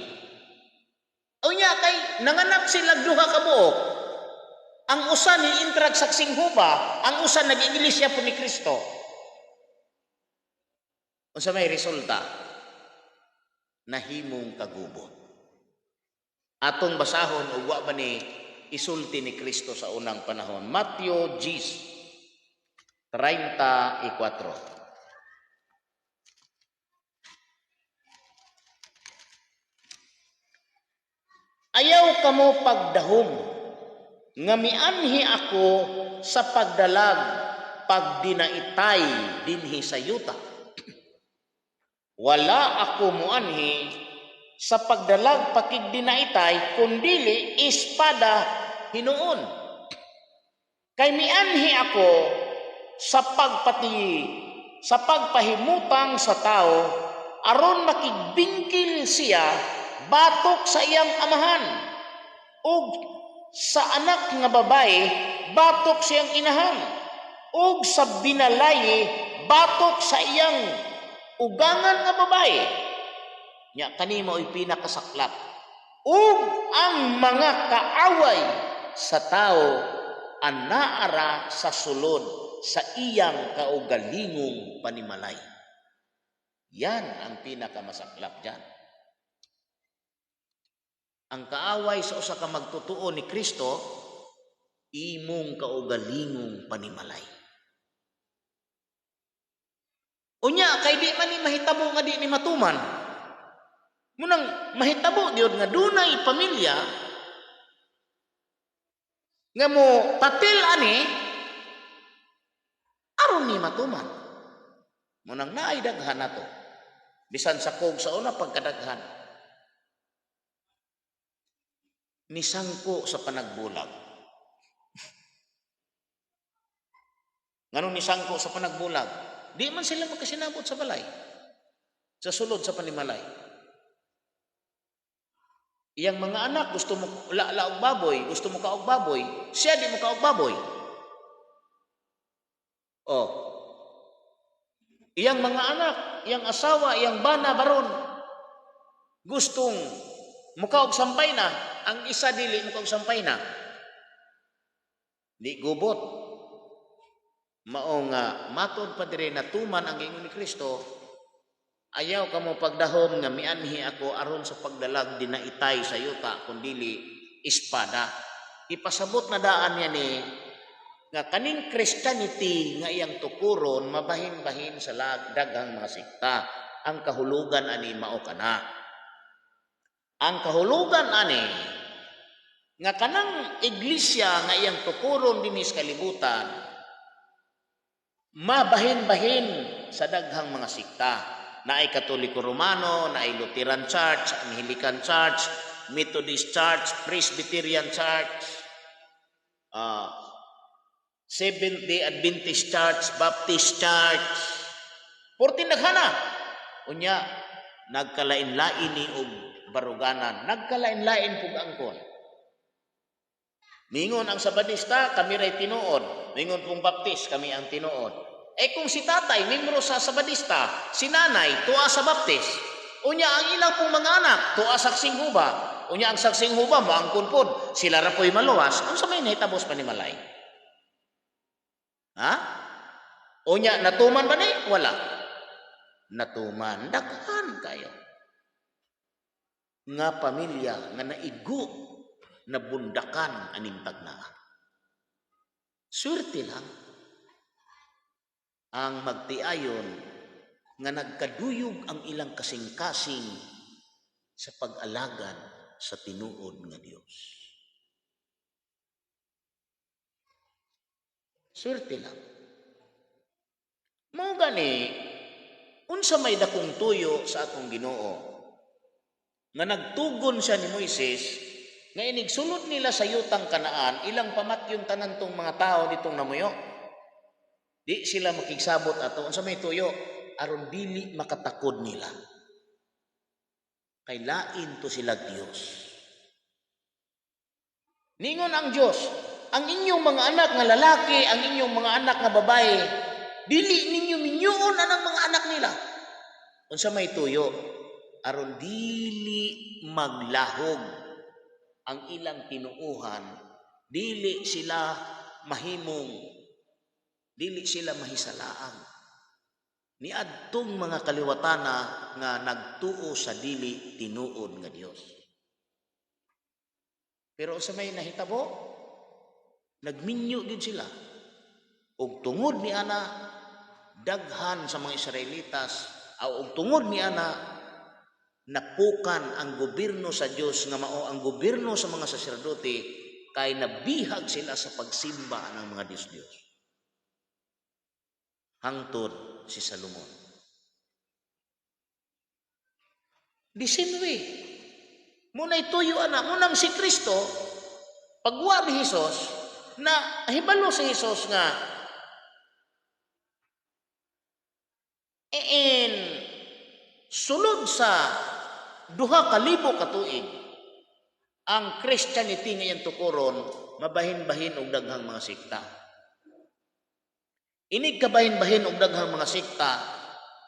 Unya kay nanganak sila duha ka buok. Ang usa ni intrag saksing huba, ang usa nag-iglesia po ni Kristo. Unsa may resulta? Nahimong kagubot. Atong basahon ug wa ba ni isulti ni Kristo sa unang panahon. Matthew 10:34. Ayaw kamo pagdahom, nga mianhi ako sa pagdalag, pagdinaitay dinhi sa yuta. Wala ako muanhi sa pagdalag pakigdinaitay, kundili espada hinuon. Kay mianhi ako sa pagpahimutang sa tao, aron makigbingkil siya batok sa iyang amahan, ug sa anak nga babae batok siyang inahan, ug sa binalaye batok sa iyang ugangan nga babae. Nya kanimo ay pinakasaklap. Ug ang mga kaaway sa tao anaara sa sulod sa iyang kaugalingong panimalay. Yan ang pinakamasaklap diyan. Ang kaaway sa usa ka magtutuo ni Kristo, imong kaugalingong panimalay. Unya kay di man ni mahitabo nga di ni matuman. Munang mahitabo gyud nga dunay pamilya nga mo patil ani aron ni matuman. Munang naay daghan nato. Bisan sa kog sa una pagkadaghan. Nisangko sa panagbulag. Nganong nisangko sa panagbulag, di man sila magkasinabot sa balay, sa sulod sa panimalay. Iyang mga anak gusto mo laog baboy, gusto mo kaog baboy, siya di mo kaog baboy. Oh. Iyang mga anak, iyang asawa, iyang bana baron gustong mukaog sampay na, ang isa dili mukaog sampay na. Di gubot. Mao nga matod pa dire natuman ang ingon ni Kristo, ayaw kamo pagdahom nga mianhi ako aron sa pagdalag dinaitay sa yuta kundili espada. Ipasabot na daan niya ni nga kaning Christianity nga iyang tukuron mabahin-bahin sa daghang mga sikta. Ang kahulugan ani mao kana. Ang kahulugan ani nga kanang iglesia nga iyang tukuron dinhi sa kalibutan mabahin-bahin sa daghang mga sikta. Naay Katoliko Romano, naay Lutheran Church, Anglican Church, Methodist Church, Presbyterian Church, Seventh-day Adventist Church, Baptist Church. Porti naghana. Unya, nagkalain-lain ni og baruganan. Nagkalain-lain pug angkon. Mingon ang Sabadista, kami ray tinuod. Mingon pong Baptist, kami ang tinuod. Kung si tatay, membro sa Sabadista, si nanay, tuwa sa Baptist. Unya, ang ilang pong mga anak, tuwa sa Saksing Huba. Unya, ang Saksing Huba, maangkon pod. Sila rapoy maluwas. Ang sa may nahitabos pa ni Malay. Ha? Unya, natuman ba ni? Wala. Natuman. Daghan kayo. Nga pamilya, nga naigo, na bundakan aning tagnaa. Swerte lang ang magtiayon nga nagkaduyog ang ilang kasing-kasing sa pag-alagad sa tinuod nga Dios. Swerte lang. Mao gani unsa may dakong tuyo sa atong Ginoo nga nagtugon siya ni Moises nga inigsulod nila sa yutang Kanaan, ilang pamatyon tanan tong mga tao ditong namuyo. Di sila makigsabot ato unsa may tuyo aron dili makatakod nila. Kay lain to sila Dios. Ningon ang Dios, ang inyong mga anak nga lalaki, ang inyong mga anak nga babae, dili ninyo minyuon anang mga anak nila. Unsa may tuyo aron dili maglahog ang ilang tinuuhan, dili sila mahimong, dili sila mahisalaang. Niadtong mga kaliwatana nga nagtuo sa dili tinuod nga Dios. Pero sa may nahitabo, nagminyo gid sila. Og tungod ni ana daghan sa mga Israelitas, og tungod ni ana napukan ang gobyerno sa Dios nga mao ang gobyerno sa mga saserdote kay nabihag sila sa pagsimba ng mga Diyos-Diyos. Hangtod si Salomon. Disinwe. Muna'y tuyo ana, munang si Kristo, pagwa ni Hesus, na hibalo si Hesus nga, sulod sa 2,000 ka tuig, ang Christianity ngayon tukuron, mabahin-bahin og daghang mga sikta. Inig kabahin-bahin og daghang mga sikta,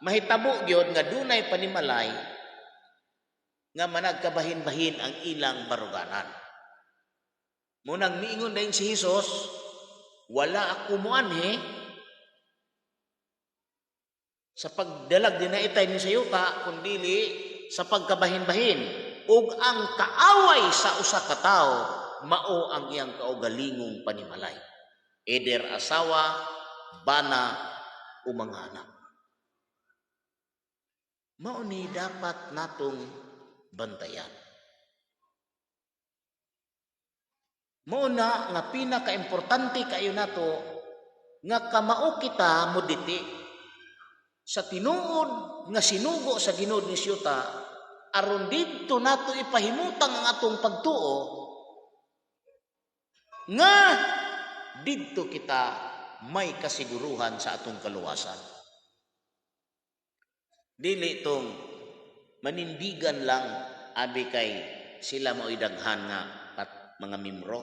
mahitabo gyud nga dunay panimalay nga managkabahin-bahin ang ilang baruganan. Munang miingon dayon si Hesus, wala ako moanhi sa pagdalag dinaitay ni sa yuta, kundili sa pagkabahin-bahin. Ug ang kaaway sa usa ka tawo mao ang iyang kaugalingong panimalay. Eder asawa, bana, o mga anak. Mao ni dapat natong bantayan. Mao na nga pinaka-importante kayo nato nga kamao kita moditi sa tinuod nga sinugo sa Ginoo ni Siyuta, aron didto nato ipahimutang ang atong pagtuo nga didto kita may kasiguruhan sa atong kaluwasan. Dili tong manindigan lang abi kay sila mao'y daghan nga mga membro.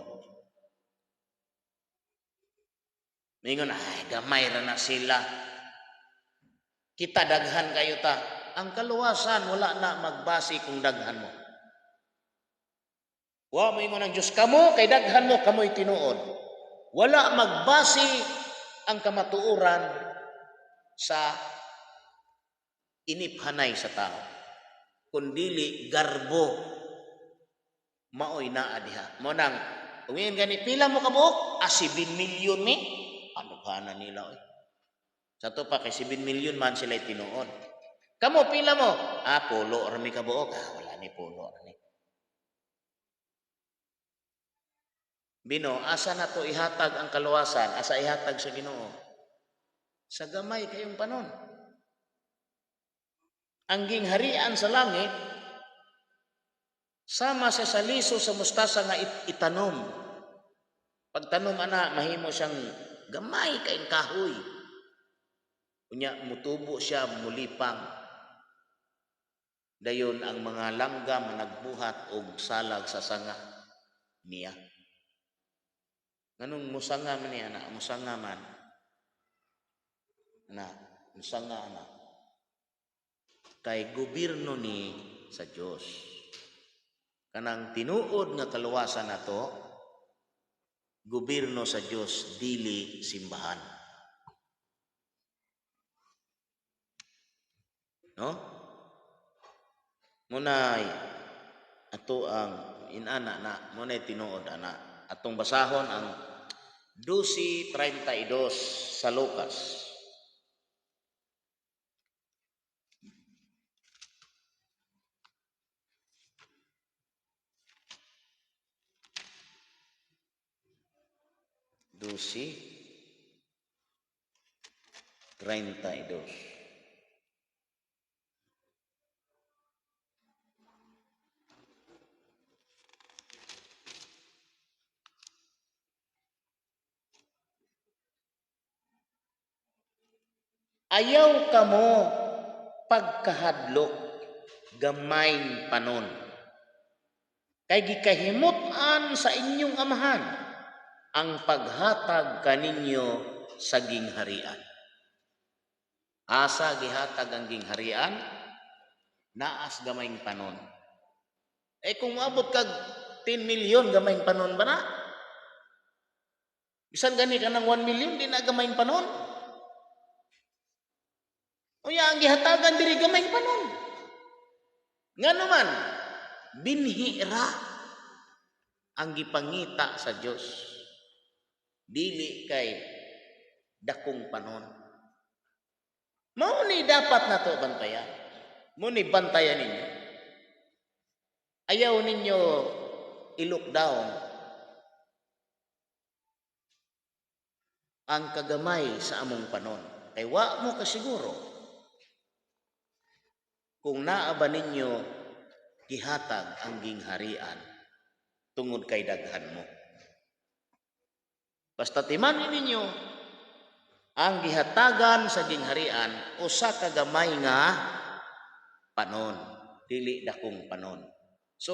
Mingon, ay gamay ra na sila. Kita daghan kayo ta. Ang kaluwasan wala na magbase kung daghan mo. Wa mo ingon ang Dios kamo kay daghan mo kamoy tinuod. Wala magbase ang kamatuoran sa iniphanay sa tao. Kundili garbo maoy naa diha. Mo nang umiin gani pila mo kabuok? 7 milyon mi. Ano kana nila oy. Sa to pa kay 7 milyon man sila tinuod. Kamo pila mo? Pulo ra mi kabuok. Wala ni pulo ra ni. Bino, asa na to ihatag ang kaluwasan? Asa ihatag sa Ginoo? Sa gamay kayong panon. Ang gingharian sa langit, sama sa saliso sa mustasa nga itanom. Pagtanom ana, mahimo siyang gamay kaing kahoy. Unya, mutubo siya, mulipang. Dayon ang mga langgam nagbuhat og salag sa sanga niya. Nganong musanga man niya na, musanga man. Na, musanga na. Kay gobyerno ni sa Dios. Kanang tinuod nga kaluwasan nato, gobyerno sa Dios dili simbahan. No? Munay ato ang inana na, munay tinuod ana. Atong basahon ang 12:32 sa Lucas. Dosi 32. Ayaw kamo pagkahadlok gamay panon. Kay gikahimut-an sa inyong amahan ang paghatag kaninyo sa gingharian. Asa gihatag ang gingharian? Naas gamayng panon. Kung maabot kag 10 milyon gamayng panon ba na? Bisan gani ka ng 1 milyon, di na gamayng panon. Unya ang gihatagan diri gamayng panon. Ngano man, binhi ra ang gipangita sa Dios. Dili kay dakong panon. Mao ni dapat nato bantayan. Mo ni bantayan ninyo. Ayaw ninyo i-look down ang kagamay sa among panon. Kay wa mo kasiguro kung naa ba ninyo gihatag ang gingharian tungod kay daghan mo. Basta timanin ninyo ang gihatagan sa gingharian usa ka gamay nga panon, dili dakong panon. So,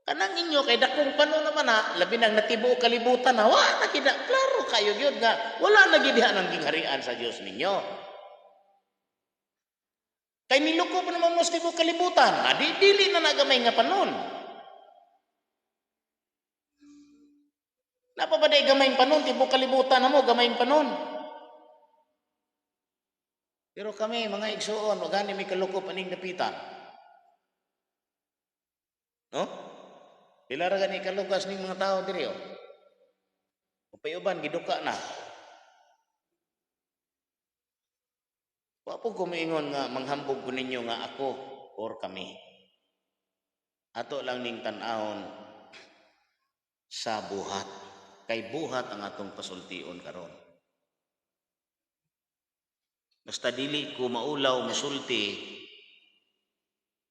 kanang inyo kay dakong panon naman na labi nang natibuo kalibutan na wa na kida klaro kayo gyud nga wala na gid ang gingharian sa Dios ninyo. Kay niluko pa naman mo sa tibuo kalibutan, dili na nagamay nga panon. Napabaday gamayng panon, tibuo kalibutan na mo gamayng panon. Pero kami, mga igsuon, wag gani may kalukop aning dapitan. No? Pila ra gani kalugas ning mga tao diri oh. Upay-uban giduka na. Wa po kumiingon nga manghambog ko ninyo nga ako or kami. Ato lang ning tan-awon sa buhat. Kay buhat ang atong pasultion karon. Basta dili ko maulaw musulti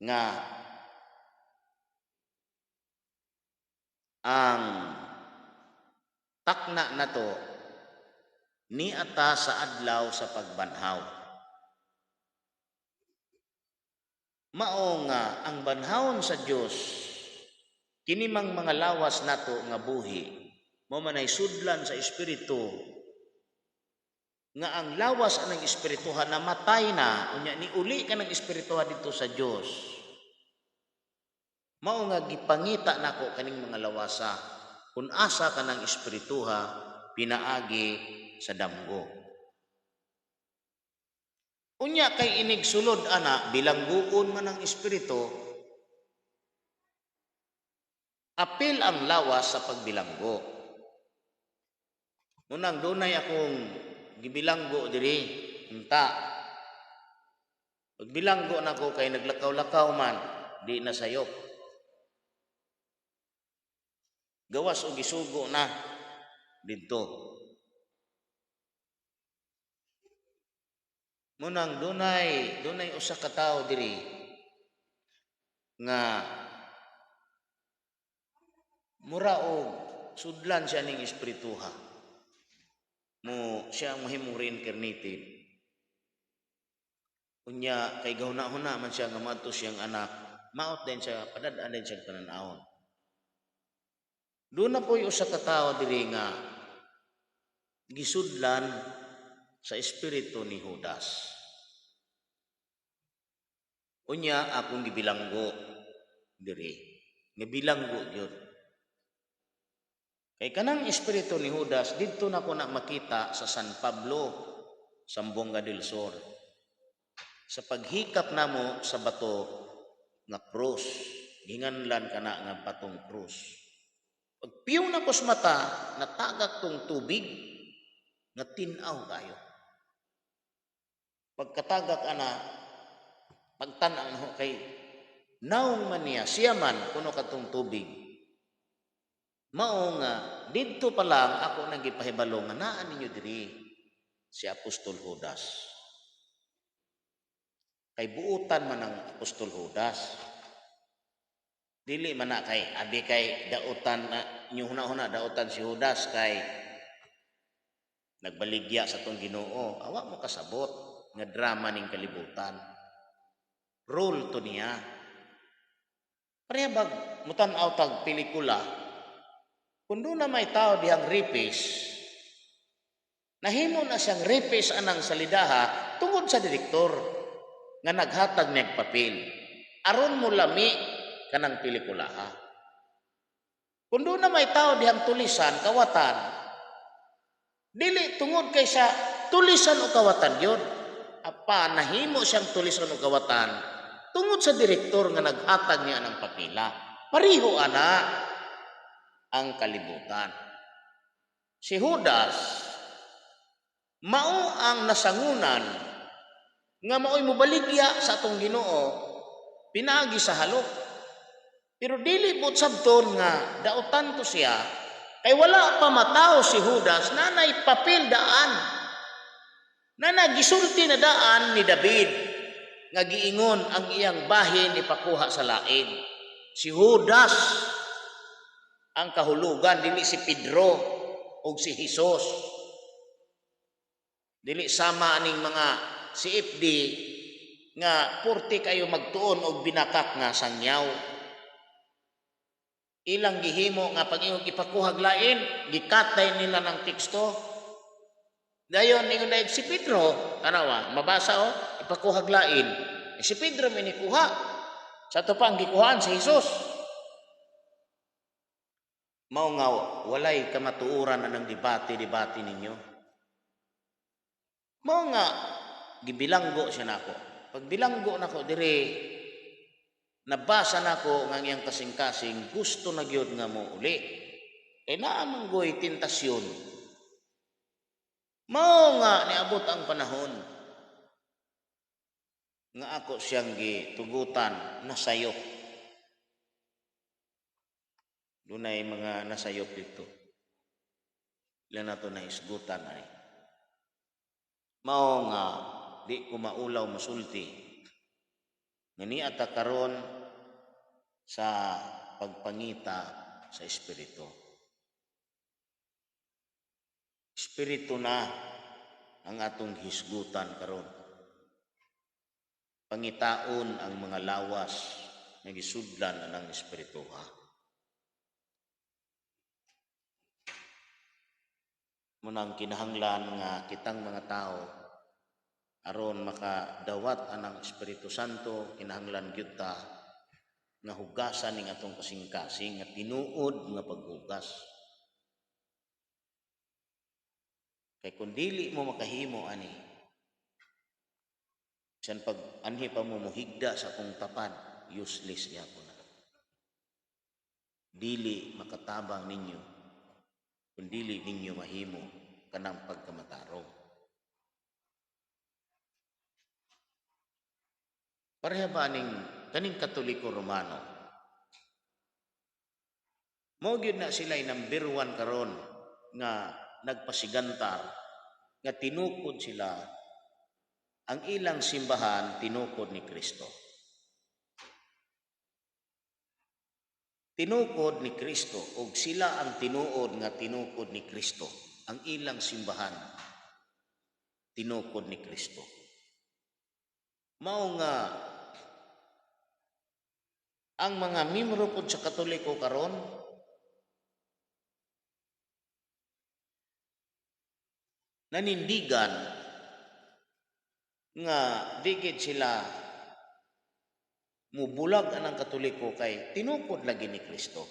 nga ang takna na to ni ata sa adlaw sa pagbanhaw. Mao nga ang banhawon sa Dios kinimang mga lawas nato nga buhi mao manay sudlan sa espiritu nga ang lawas anang espirituha namatay na unya ni uli ka ng espirituha dito sa Dios. Mao nga gipangita nako kaning mga lawasa kun asa ka ng espirituha pinaagi sa damgo. Unya kay inig sulod ana bilangguon man ang espiritu, apil ang lawas sa pagbilanggo. Munang dunay akong gibilanggo diri, unta. Pagbilanggo nako kay naglakaw-lakaw man, di na sayop. Gawas og gisugo na didto. Munang dunay usa ka tawo diri nga mura og sudlan siya ning espirituha. Siya mohimong reincarnated. Unya kay gahuna-huna man siya nga madto siyang anak, maot din siya padad-an din siya pananawon. Doon na po'y usa ka tawo diri nga gisudlan sa espiritu ni Judas. Unya akong gibilanggo diri. Gibilanggo gyud. Kay kanang espiritu ni Judas didto na ko na makita sa San Pablo, Zamboanga del Sur. Sa paghikap namo sa bato nga krus, ginganlan kana nga batong krus. Pag piyo na ko sa mata, natagak tong tubig, nga tinaw kayo. Pagkatagak ana, pagtan-an ho kay naong man niya, siya man kuno katong tubig. Mao nga, didto pa lang ako nagipahibalo nga naan ninyo diri si Apostol Judas. Kay buutan man ang Apostol Judas. Dili man na kay abi kay dautan inyo huna-huna dautan si Judas kay nagbaligya sa tong Ginoo. Awa mo kasabot nga drama ning kalibutan. Role to niya. Parehab mutan-aw tag pelikula. Kun doon na may tao dihang ripis, nahimo na siyang ripis anang salidaha tungod sa direktor nga naghatag niyag papel. Aron mo lami kanang pelikulaha. Kung doon na may tao dihang tulisan, kawatan, dili tungod kay siya tulisan o kawatan yun. Apa, nahimo siyang tulisan o kawatan tungod sa direktor nga naghatag niya ng papila. Pariho ana ang kalibutan. Si Judas, mao ang nasangunan nga mao'y mubaligya sa atong Ginoo pinaagi sa halok. Pero dili mo sabton nga dautan to siya kay wala pa matao si Judas nanay papel daan. Gisulti na daan ni David nga giingon ang iyang bahin ipakuha sa lain. Si Judas ang kahulugan, dili si Pedro o si Jesus. Dili sama aning mga si FD nga purti kayo magtuon og binakak nga sangyaw. Ilang gihimo nga pag iyong ipakuhag lain, gikatay nila ng teksto. Dayon ningon dahil si Pedro, tanawa, mabasa ipakuhag lain. Si Pedro may nikuha. Sa ito pa ang gikuhaan si Jesus. Mao nga walay kamatuuran na ng debate ninyo. Mao nga gibilanggo siya nako. Pag bilanggo nako dire nabasa nako nga iyang kasing-kasing gusto na gyud nga mo uli. Kay naa man goy tentasyon. Mao nga niabot ang panahon nga ako siyang gitugutan nasayop. Dunay mga nasayop dito. Ilan na ito na isgutan ay. Mao nga, di ko maulaw masulti. Ngani ata karon sa pagpangita sa Espiritu. Espiritu na ang atong hisgutan karon. Pangitaon ang mga lawas nga gisudlan anang espirituha. Munang kinahanglan nga kitang mga tao aron makadawat anang Espiritu Santo, kinahanglan gyud ta nga hugasan ning atong kasing-kasing nga tinuod nga paghugas. Kay kung dili mo makahimo ani, siyan pag anhi pa mo muhigda sa akong tapad, useless gyapon na. Dili makatabang ninyo kung dili ninyo mahimo kanang pagkamatarong. Pareha ba kaning Katoliko Romano? Mao gyud na sila number 1 karon nga nagpasigantar nga tinukod sila ang ilang simbahan tinukod ni Kristo. Tinukod ni Kristo ug sila ang tinuod nga tinukod ni Kristo. Ang ilang simbahan tinukod ni Kristo. Mao nga ang mga miyembro pod sa Katoliko karon nanindigan nga digid sila mubulag anang Katoliko kay tinukod lagi ni Kristo.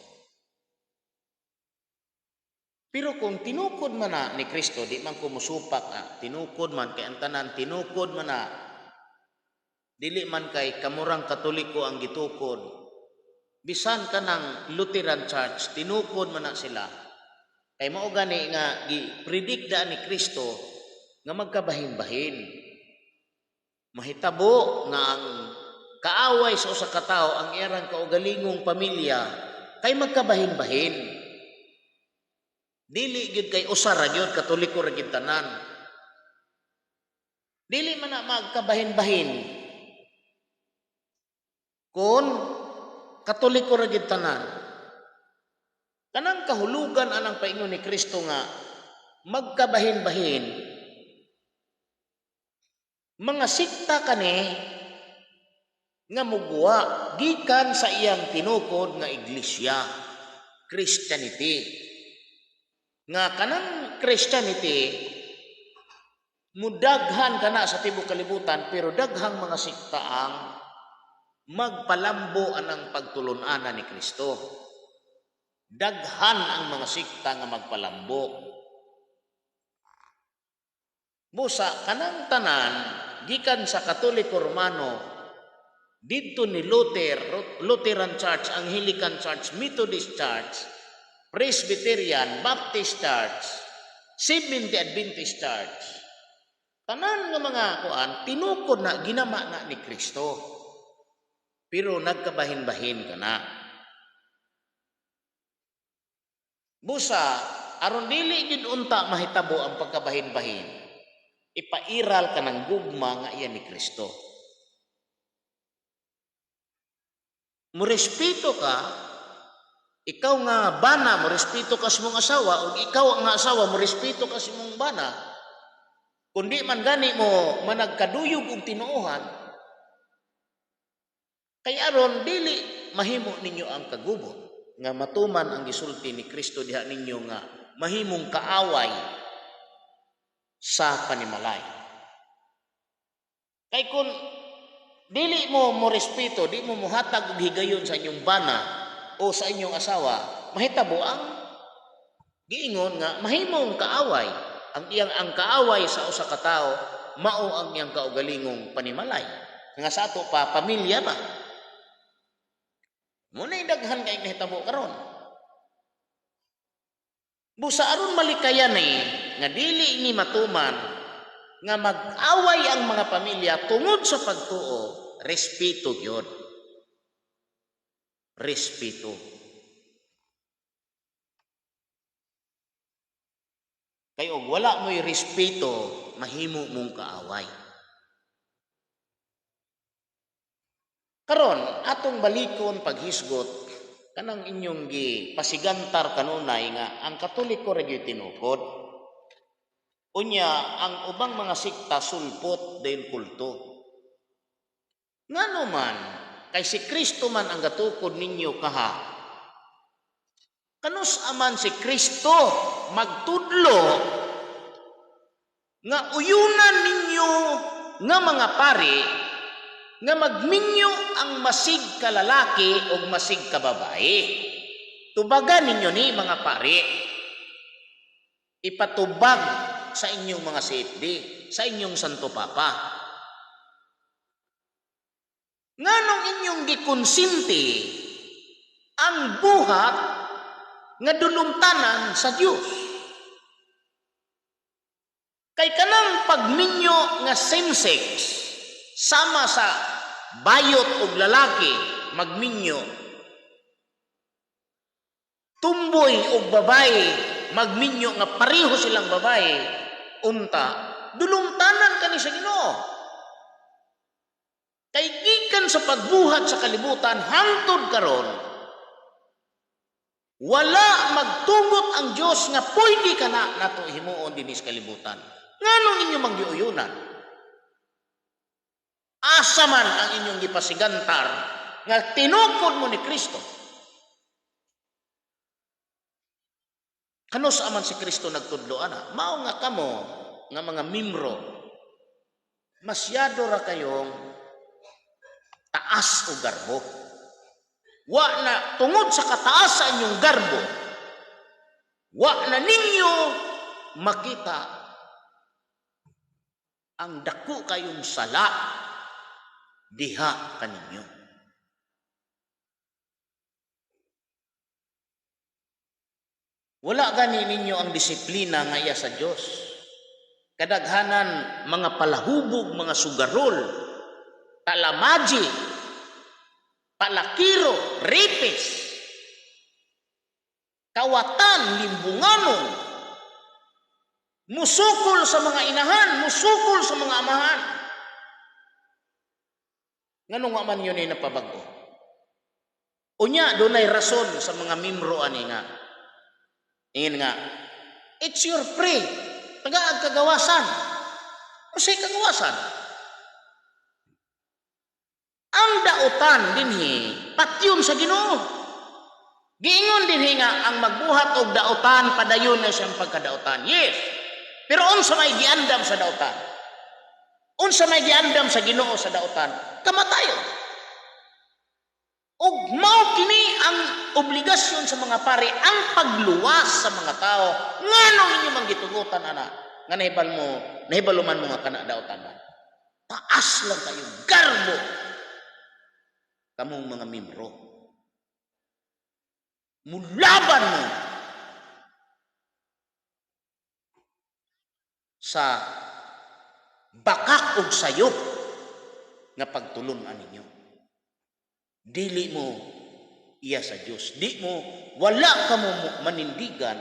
Pero kung tinukod man na ni Kristo, di man ko musupak tinukod man kay ang tanan tinukod man na, dili man kay kamurang Katoliko ang gitukod. Bisan ka ng Lutheran Church, tinukod man na sila. Kay mao gani nga gi-predict da ni Kristo nga magkabahin-bahin. Mahitabo nga ang kaaway sa usa ka tawo ang iyang kaugalingong pamilya kay magkabahin-bahin. Dili gyud kay usa ra gyud Katoliko ra gyud tanan. Dili man na magkabahin-bahin. Kun Katoliko ra gyud tanan. Kanang kahulugan anang paingon ni Kristo nga magkabahin-bahin. Mga sikta kani nga mugwa gikan sa iyang tinukod nga iglesia, Christianity. Nga kanang Christianity mudaghan kana sa tibuok kalibutan pero daghang mga sikta ang magpalambo anang pagtulon-ana ni Kristo. Daghan ang mga sikta nga magpalambo. Busa kanang tanan gikan sa Katoliko Romano didto ni Lutheran Church, Anglican Church, Methodist Church, Presbyterian, Baptist Church, Seventh-day Adventist Church. Tanan nga mga kuan tinukod na ginama na ni Kristo. Pero nagkabahin-bahin ka na. Busa aron dili gid unta mahitabo ang pagkabahin-bahin, ipairal ka ng gugma nga iyan ni Kristo. Murespeto ka, ikaw nga bana, murespeto ka sa mong asawa, o ikaw nga asawa, murespeto ka sa mong bana. Kundi man gani mo managkaduyog og tinuohan, kay aron dili mahimo ninyo ang kagubot nga matuman ang gisulti ni Kristo diha ninyo nga mahimong kaaway sa panimalay. Kay kun dili mo respeto, di mo muhatag og higayon sa inyong bana o sa inyong asawa, mahitabo ang giingon nga mahimong kaaway. Ang kaaway sa usa ka tawo mao ang iyang kaugalingong panimalay. Nga sa ato pa pamilya ba? Muna'y daghan kay nahitabo karon. Busa aron malikayan nga dili ni matuman nga mag-away ang mga pamilya tungod sa pagtuo, respeto gyud. Respeto. Kay og wala mo'y respeto, mahimo mong kaaway. Karon atong balikon paghisgot kanang inyong gi pasigantar kanunay nga ang Katoliko ra gyud tinukod. Unya, ang ubang mga sikta sulpot din kulto. Ngano man, kay si Kristo man ang gatukod ninyo kaha. Kanus aman si Kristo magtudlo nga uyunan ninyo nga mga pari nga magminyo ang masig ka lalaki o masig ka babae. Tubagan ninyo ni mga pari. Ipatubag sa inyong mga CFD, sa inyong Santo Papa. Nganong inyong gikonsinti ang buhat nga dulumtanan sa Dios. Kay kanang pagminyo nga same-sex sama sa bayot ug lalaki magminyo, tumboy ug babae magminyo nga pareho silang babae, unta dulumtanan kani sa Ginoo. Kay gikan sa pagbuhat sa kalibutan hangtod karon, wala magtugot ang Dios nga pwede ka na nato himuon dinhi sa kalibutan. Nganong inyo manggiuyunan? Asa man ang inyong gipasigantar nga tinukod mo ni Kristo. Kanus aman si Kristo nagtudlo ana, mao nga kamo nga mga membro masyado ra kayong taas o garbo. Wa na tungod sa kataas sa inyong garbo, wa na ninyo makita ang dako kayong sala diha kaninyo. Wala gani ninyo ang disiplina nga iya sa Dios. Kadaghanan mga palahubog, mga sugarol, talamaji, palakiro, rapis, kawatan, limbunganon, musukol sa mga inahan, musukol sa mga amahan. Nganong nga man yun ay napabago? Unya, doon ay rason sa mga mimro ani nga. Ingin nga, it's your free. Tagaag kagawasan. O sa'y kagawasan? Ang dautan dinhi, patyon sa Ginoo. Giingon dinhi nga, ang magbuhat og dautan, padayon na siyang pagkadautan. Yes. Pero unsa may giandam sa dautan? Unsa may giandam sa Ginoo sa dautan? Kamatayon. Og mao kini ang obligasyon sa mga pari, ang pagluwas sa mga tao. Nganong inyo manggitugutan ana? Nga nahibaluman mo nga kana dautan ba? Taas lang kayo, garbo. Kamong mga membro. Mulaban mo sa bakak og sayop nga pagtulunan ninyo. Dili mo iya sa Dios. Di mo, wala ka mo manindigan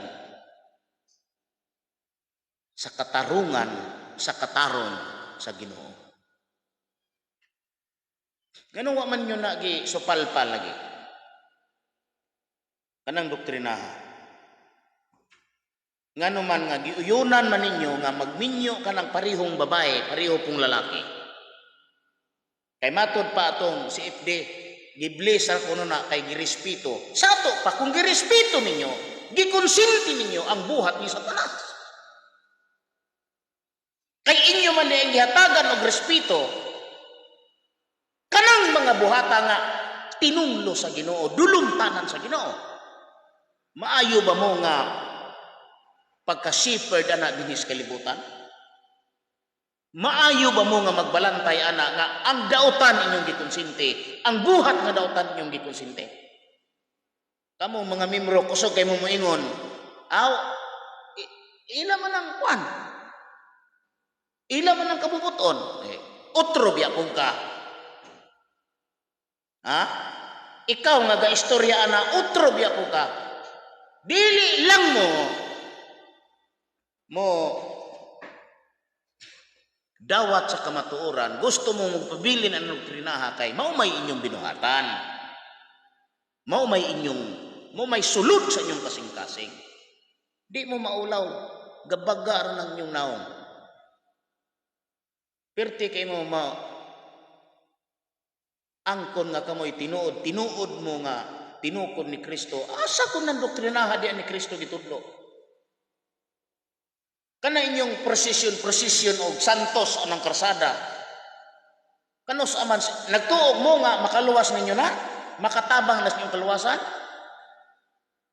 sa katarungan, sa katarong sa Ginoo. Ganun wa man nyo nagi supalpal lagi. Kanang doktrinaha. Ngano man nga giuyunan man ninyo nga magminyo kanang parihong babae, pariho pong lalaki. Kay matod pa atong si FD, gibless ako na kay girespeto. Sa ato pa, kung girespeto ninyo, gikonsinti ninyo ang buhat ni Satanas. Kay inyo man ang gihatagan og respeto, kanang mga buhata nga tinunglo sa Ginoo, dulumtanan sa Ginoo. Maayo ba mo nga pagka-shepherd ana dinhi sa kalibutan? Maayo ba mo nga magbalantay ana nga ang dautan inyong gikonsinti, ang buhat nga dautan inyong gikonsinti? Kamo mga membro kusog kay mo moingon, aw ila man ang kwan. Ila man ang kabubuton. Otro biya kung ka. Ha? Ikaw nga ga-istorya ana, otro biya kung ka. Dili lang mo dawat sa kamatuoran, gusto mo magpabilin ang doktrinaha kay mao may inyong binuhatan. Mao may sulod sa inyong kasing-kasing. Di mo maulaw gabaga ra ng inyong naong. Perti kay mo angkon nga kamoy tinuod mo nga tinukod ni Kristo. Asa ko nang doktrinaha diyan ni Kristo gitudlo? Kana inyong prosesyon og santos anang karsada. Kanos aman nagtuog mo nga makaluwas ninyo na? Makatabang na sa inyong kaluwasan?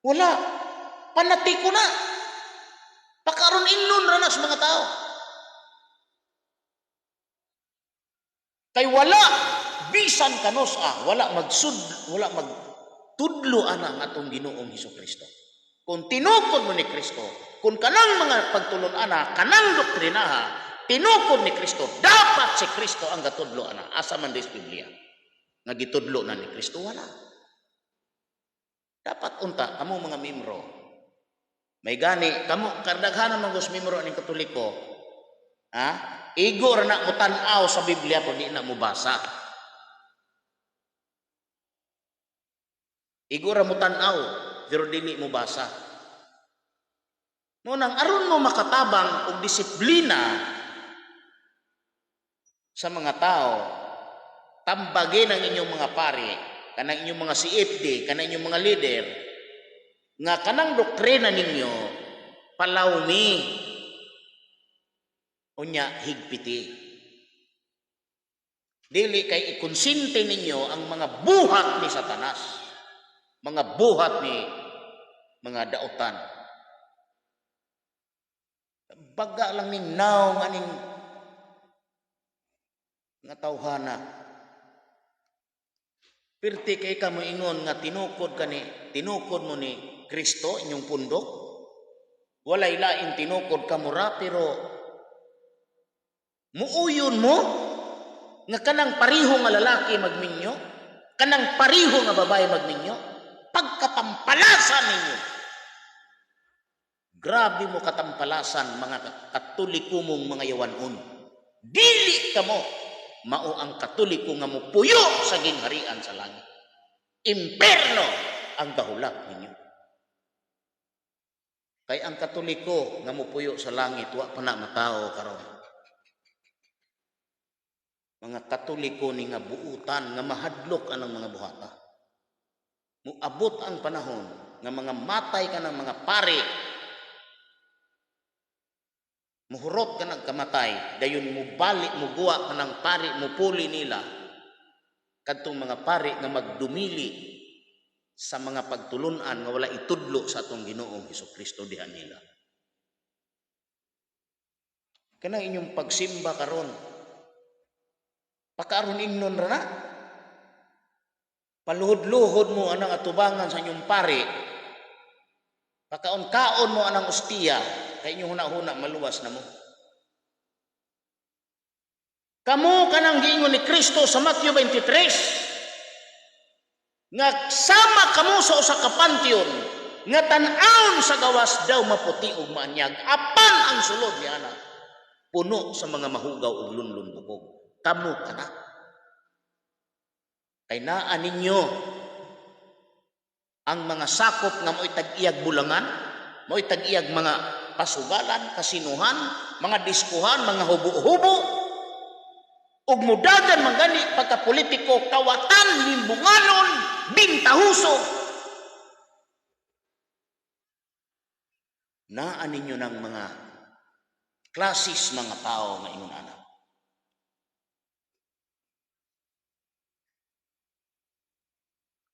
Wala. Panatiko na. Pakaron innon ra na sa mga tao. Kay wala bisan kanos wala magtudlo ana nga atong Ginoong Hesukristo. Kung tinukod mo ni Kristo, kung kanang mga pagtulon ana, kanang doktrinaha, tinukod ni Kristo, dapat si Kristo ang gatudlo ana. Asa man dis Biblia nga gitudlo na ni Kristo, wala. Dapat unta kamo mga membro. May gani kamo kardaghanan mga membro ning Katoliko. Igo ra na mo tan-aw sa Biblia pero di na mo basa. Igo ra mo tan-aw pero dili mo basa. Ngunang aron mo makatabang og disiplina sa mga tao, tambagin ang inyong mga pari, kanang inyong mga CFD, kanang inyong mga leader, nga kanang doktrina ninyo palawmi. Unya higpiti. Dili kay ikonsinte ninyo ang mga buhat ni Satanas. Mga buhat ni mga dautan. Baga lang ning naw nga ning nga tawhana. Pirti kay ka moingon nga tinukod mo ni Kristo inyong pundok. Walay lain tinukod ka mura pero muuyon mo nga kanang pariho nga lalaki magminyo, kanang pariho nga babae magminyo, pagkatampalasan ninyo. Grabe mo katampalasan mga Katoliko mong mga yawanon. Dili ka mo mao ang Katoliko nga mupuyo sa gingharian sa langit. Imperno ang gahulak ninyo. Kay ang Katoliko nga mupuyo sa langit wa pa na matao karon. Mga Katoliko ni nga buutan nga mahadlok anang mga buhata. Muabot ang panahon nga mga matay ka ng mga pari. Muhurot ka ng kamatay, dayon mubalik muguwa ka ng pari, mupuli nila. Kadtong mga pari nga magdumili sa mga pagtulunan nga wala itudlo sa atong Ginoong Hesukristo diha nila. Kanang inyong pagsimba karon, pakaron innon ra na. Paluhod-luhod mo anang atubangan sa inyong pari. Pakaon-kaon mo anang ostiya, kay inyong huna-huna maluwas na mo. Kamu kanang giingon ni Kristo sa Matthew 23, nga sama kamo sa usa ka pantyon, nga tan-awon sa gawas daw maputi ug maanyag, apan ang sulod ni ana puno sa mga mahugaw ug lunlun bukog. Kamu ka na. Kay naa ninyo ang mga sakop nga mo'y tag-iyag bulangan, mo'y tag-iyag mga pasugalan, kasinuhan, mga diskuhan, mga hubo-hubo, ug mudagan mangani pagkapolitiko, kawatan, limbunganon, bintahuso. Naa ninyo ng mga klasis mga tao nga ingon ana.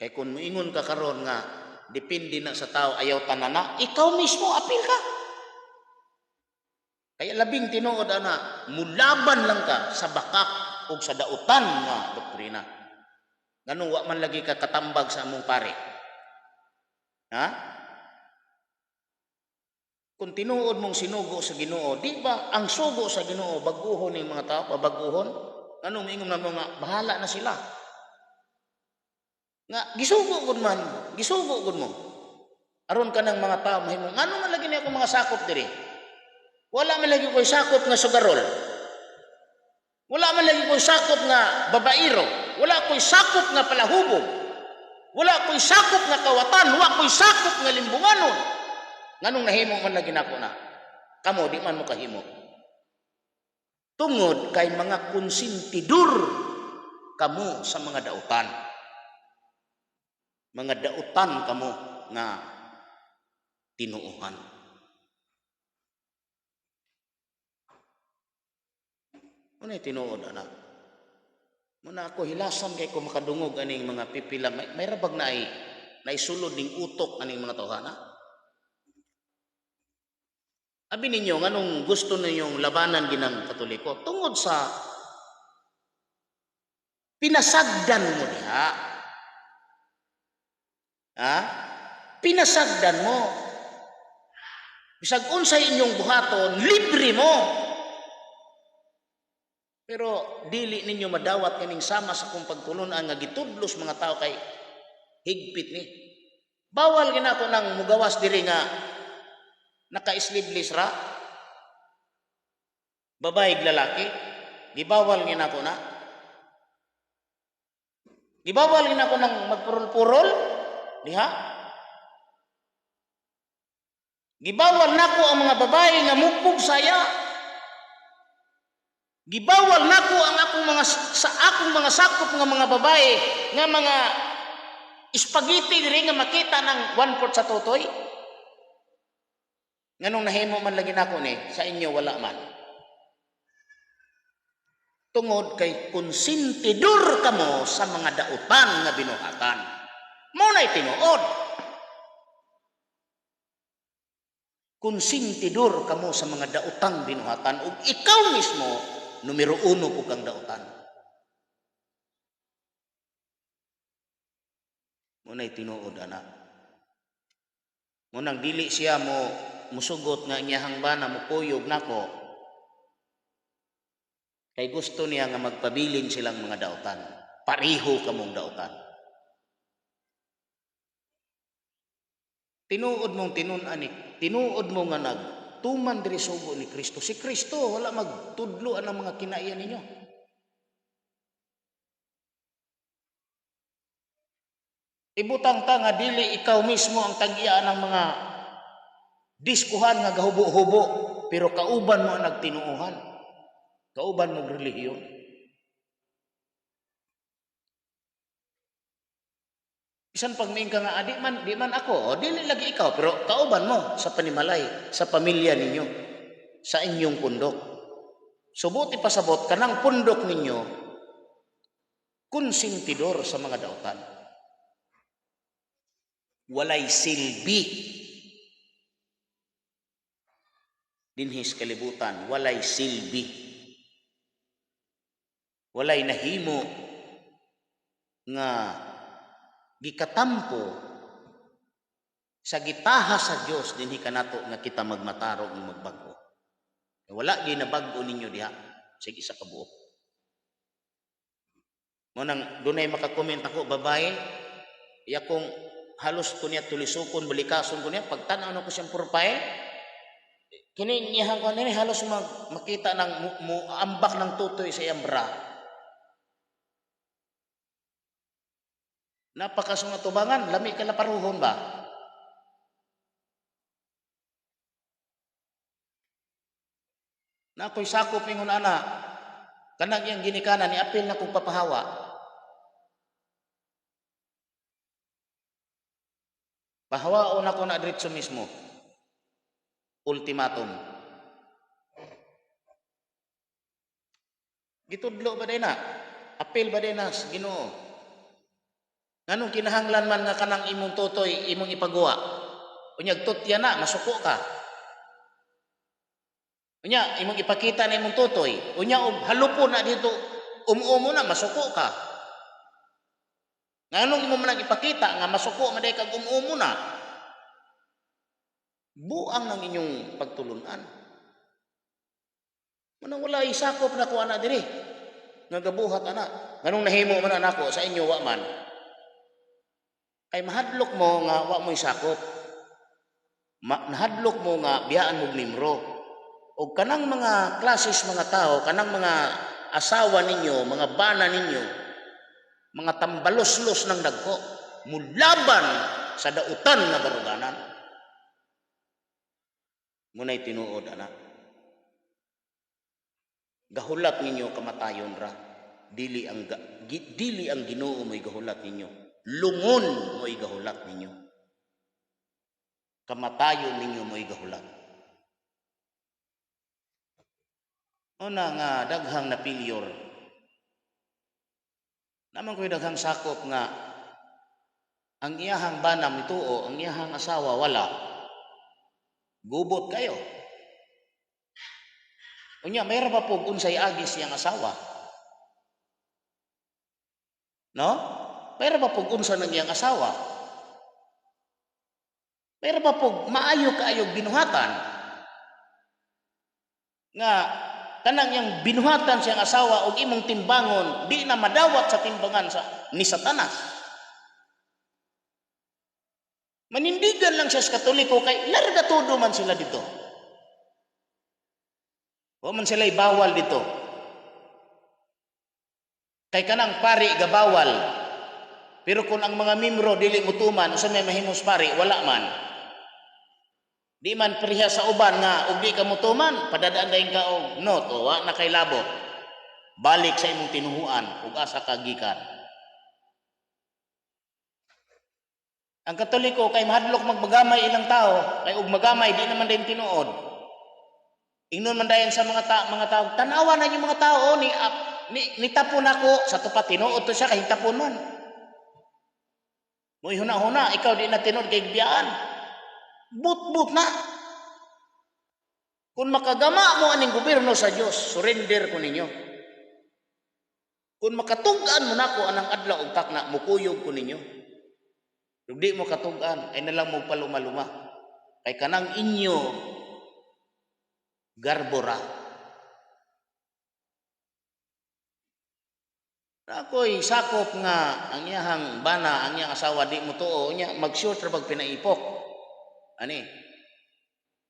Kaya kung moingon ka karon nga, depende na sa tao, ayaw tanana, ikaw mismo, apil ka. Kaya labing tinuod ana, mulaban lang ka sa bakak o sa dautan nga doktrina. Ganun, wa man lagi ka katambag sa among pare. Ha? Kung tinuod mong sinugo sa Ginoo, di ba ang sugo sa Ginoo, baguhon ng mga tao, pabaguhon? Ganun, moingon na mga, bahala na sila. Nga gisugo gud mo. Aron ka ng mga tao mahimong ano man lagi niya ako mga sakop diri. Wala man lagi ko sakop nga sugarol. Wala man lagi ko sakop nga babairo. Wala ko sakop nga palahubog. Wala ko sakop nga kawatan, wala ko sakop nga limbunganon. Nganong nahimo man lagi nako na. Kamo di man mo kahimo. Tungod kay mga konsentidur kamo sa mga dautan. Mga dautan kamo nga tinuuhan. Unay tinuod anak? Muna ako hilasan kay ko makadungog aning mga pipila may rabag na ay naisulod ning utok aning mga tawhana. Abi ninyo nganong gusto ninyong labanan ginang Katoliko tungod sa pinasagdan mo diha. Ha? Pinasagdan mo. Bisag unsay inyong buhaton, libre mo. Pero dili ninyo madawat kaning sama sa kung pagtulunan nga gitudlos mga tao kay higpit ni. Bawal ginako nang mugawas diri nga naka-sleeveless ra. Babae lalaki, gibawal ginako na. Gibawal ginako nang magpurol-purol diha. Gibawal nako ang mga babae nga mukpog saya. Gibawal nako ang akong mga sakop nga mga babae nga mga spaghetti diri nga makita ng 1/4 sa totoy. Nganong nahimo man lagi nako ni sa inyo wala man. Tungod kay konsentidor kamo sa mga dautan nga binuhatan. Mao nay tinuod. Konsentidor kamo sa mga dautang binuhatan ug ikaw mismo numero 1 po kang dautan. Muna'y tinuod anak. Munang dili siya mo musugot nga iyahang bana mo kuyog nako. Kay gusto niya nga magpabilin silang mga dautan. Pareho kamong dautan. Tinuod mong tinuod mo nga nagtuman diri sugo ni Kristo. Si Kristo wala magtudloan ang mga kinaiya ninyo. Ibutang ta nga dili ikaw mismo ang tag-iya ng mga diskuhan nga gahubo-hubo, pero kauban mo ang nagtinuuhan. Kauban mo relihiyon. Bisan pag main ka nga, di man ako, dili lagi ikaw, pero kauban mo sa panimalay, sa pamilya ninyo, sa inyong pundok. Subuti pasabot kanang pundok ninyo, konsentidor sa mga dautan. Walay silbi. Dinhis kalibutan, walay silbi. Walay nahimo nga gikatampo sa gitaha sa Dios dinhi kanato nga kita magmatarong ug magbago. Wala gyud nabag-o ninyo diha sige sa kabuok. Mo nang dunay makakomment ako babae, iya kong halos ko niya tulisukon balikason ko niya pagtan-aw na ko siyang profile. Kini iyang ko ni halos makita ng ambak ng tutoy sa iyang bra. Napakasungatubangan, lami ka laparuhon ba? Na ako'y sakop ingon ana, kanang iyang ginikanan, ni apil na kong papahawa. Pahawaon ako na diretso mismo. Ultimatum. Gitudlo ba day na? Apil ba day na sa Ginoo? Nganong kinahanglan man nga kanang imong tutoy, imong ipagawa? Unyag tutya na, masuko ka. Unya, imong ipakita na imong tutoy. Unya, halupo na dito, umuumo na, masuko ka. Nganong imong man ipakita, nga masuko, maday kag umuumo na. Buang ng inyong pagtulunan. Manang wala isakop na ko anak diri. Nga gabuhat anak. Nganong nahimo man anako sa inyo wa man. Kay mahadlok mo nga wa mo isakop. Nahadlok mo nga biyaan mo nimro. O kanang mga klases mga tao, kanang mga asawa ninyo, mga bana ninyo, mga tambalos-los ng dagko, mulaban sa dautan nga baruganan. Munay tinuod anak. Gahulat ninyo kamatayon ra. Dili ang Ginoo mo'y gahulat ninyo. Lungon mo'y gahulat ninyo. Kamatayon ninyo mo'y gahulat. Una nga daghang napilyor. Naman ko'y daghang sakop nga ang iyahang banam nituo, ang iyahang asawa wala. Gubot kayo. Unya mayra ba po unsay agis siyang asawa? No? Mayra ba po unsa ng iyang asawa? Mayra ba po maayo kaayo binuhatan? Nga kanang yang binuhatan siyang asawa og imong timbangon di na madawat sa timbangan ni Satanas. Manindigan lang siya sa Katoliko kay larga todo man sila dito. O man sila bawal dito. Kay kanang pari gabawal. Pero kung ang mga membro dili mutuman usa may mahimos pari wala man. Di man priha sa uban nga ug di ka mutuman padadaan dayon ka og no to wa na kay labot. Balik sa imong tinuhuan ug asa ka gikan. Ang Katoliko kay mahadlok magmagamay ilang tao kay ug magamay di naman dayon tinuod. Ingnon man dayon sa mga tao tan-awa na yung mga tao ni tapon ako sa tupa tinuod to siya kay tapon man. Moy huna-huna ikaw di na tinuod kay biyaan. But na. Kung makagama mo aning gobyerno sa Dios, surrender ko ninyo. Kung makatugan mo nako anang adlaw ug takna mukuyog ko ninyo. Kung di mo katugan ay nalang mo paluma-luma. Kay kanang inyo garbora. Ako'y sakop nga ang iyahang bana, ang iyang asawa di mo tuo nya mag-sure tra bag pinaipok. Ani?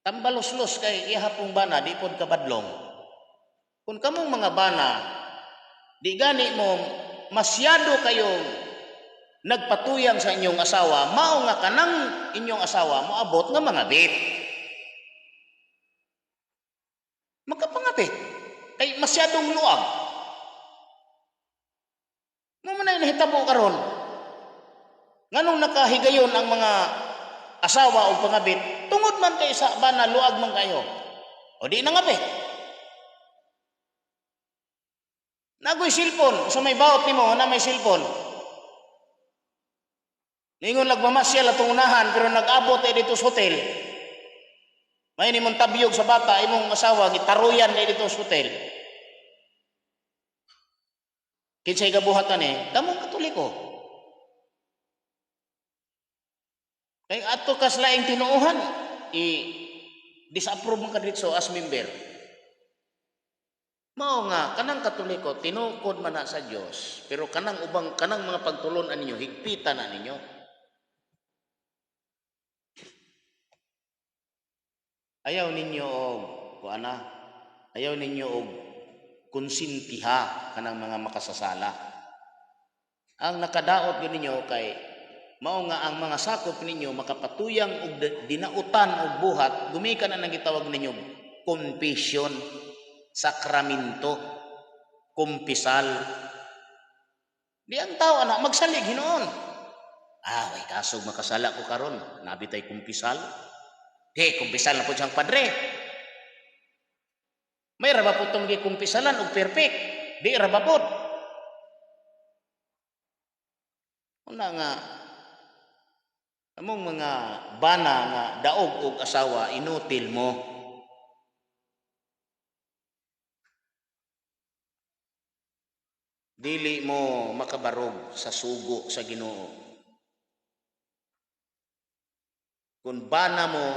Tambalos-los kay ihapong bana di pod kabadlong. Kung kamong mga bana di gani mo masyado kayong nagpatuyang sa inyong asawa, mao nga kanang inyong asawa moabot nga mga bit. Magkapangapit. Kay masyadong luag. Mo man ay nahitabo karon. Nganong nakahigayon ang mga asawa o pangabit, tungod man kay sa bana luag man kayo. O di nangapit. Nagoy silpon, sa may bawat nimo na may silpon. Ningon nagmamasyal atong unahan pero nag-abot ay dito sa hotel. May nimong tabiyog sa bata, imong asawa gitaruyan ay dito sa hotel. Kinsay gabuhatan kamong Katoliko. Kay ato kas laing tinuohan, disapprove man ka dito as member. Mao nga kanang Katoliko tinukod man na sa Dios, pero kanang mga pagtulon-an ninyo higpitan na ninyo. Ayaw ninyo og kuana, ayaw ninyo og konsintiha kanang mga makasasala. Ang nakadaot gyud ninyo kay mao nga ang mga sakop ninyo makapatuyang og dinautan og buhat, gumikan na nang gitawag ninyo confession, sakramento, kumpisal. Di ang tao ana magsalig hinoon. Way kasog makasala ko karon, nabitay kumpisal. Kumpisal na po siyang padre. May rabapot tong gikumpisalan og perfect. Di rabapot. Una nga among mga bana nga daog og asawa inutil mo. Dili mo makabarog sa sugo sa Ginoo. Kung bana mo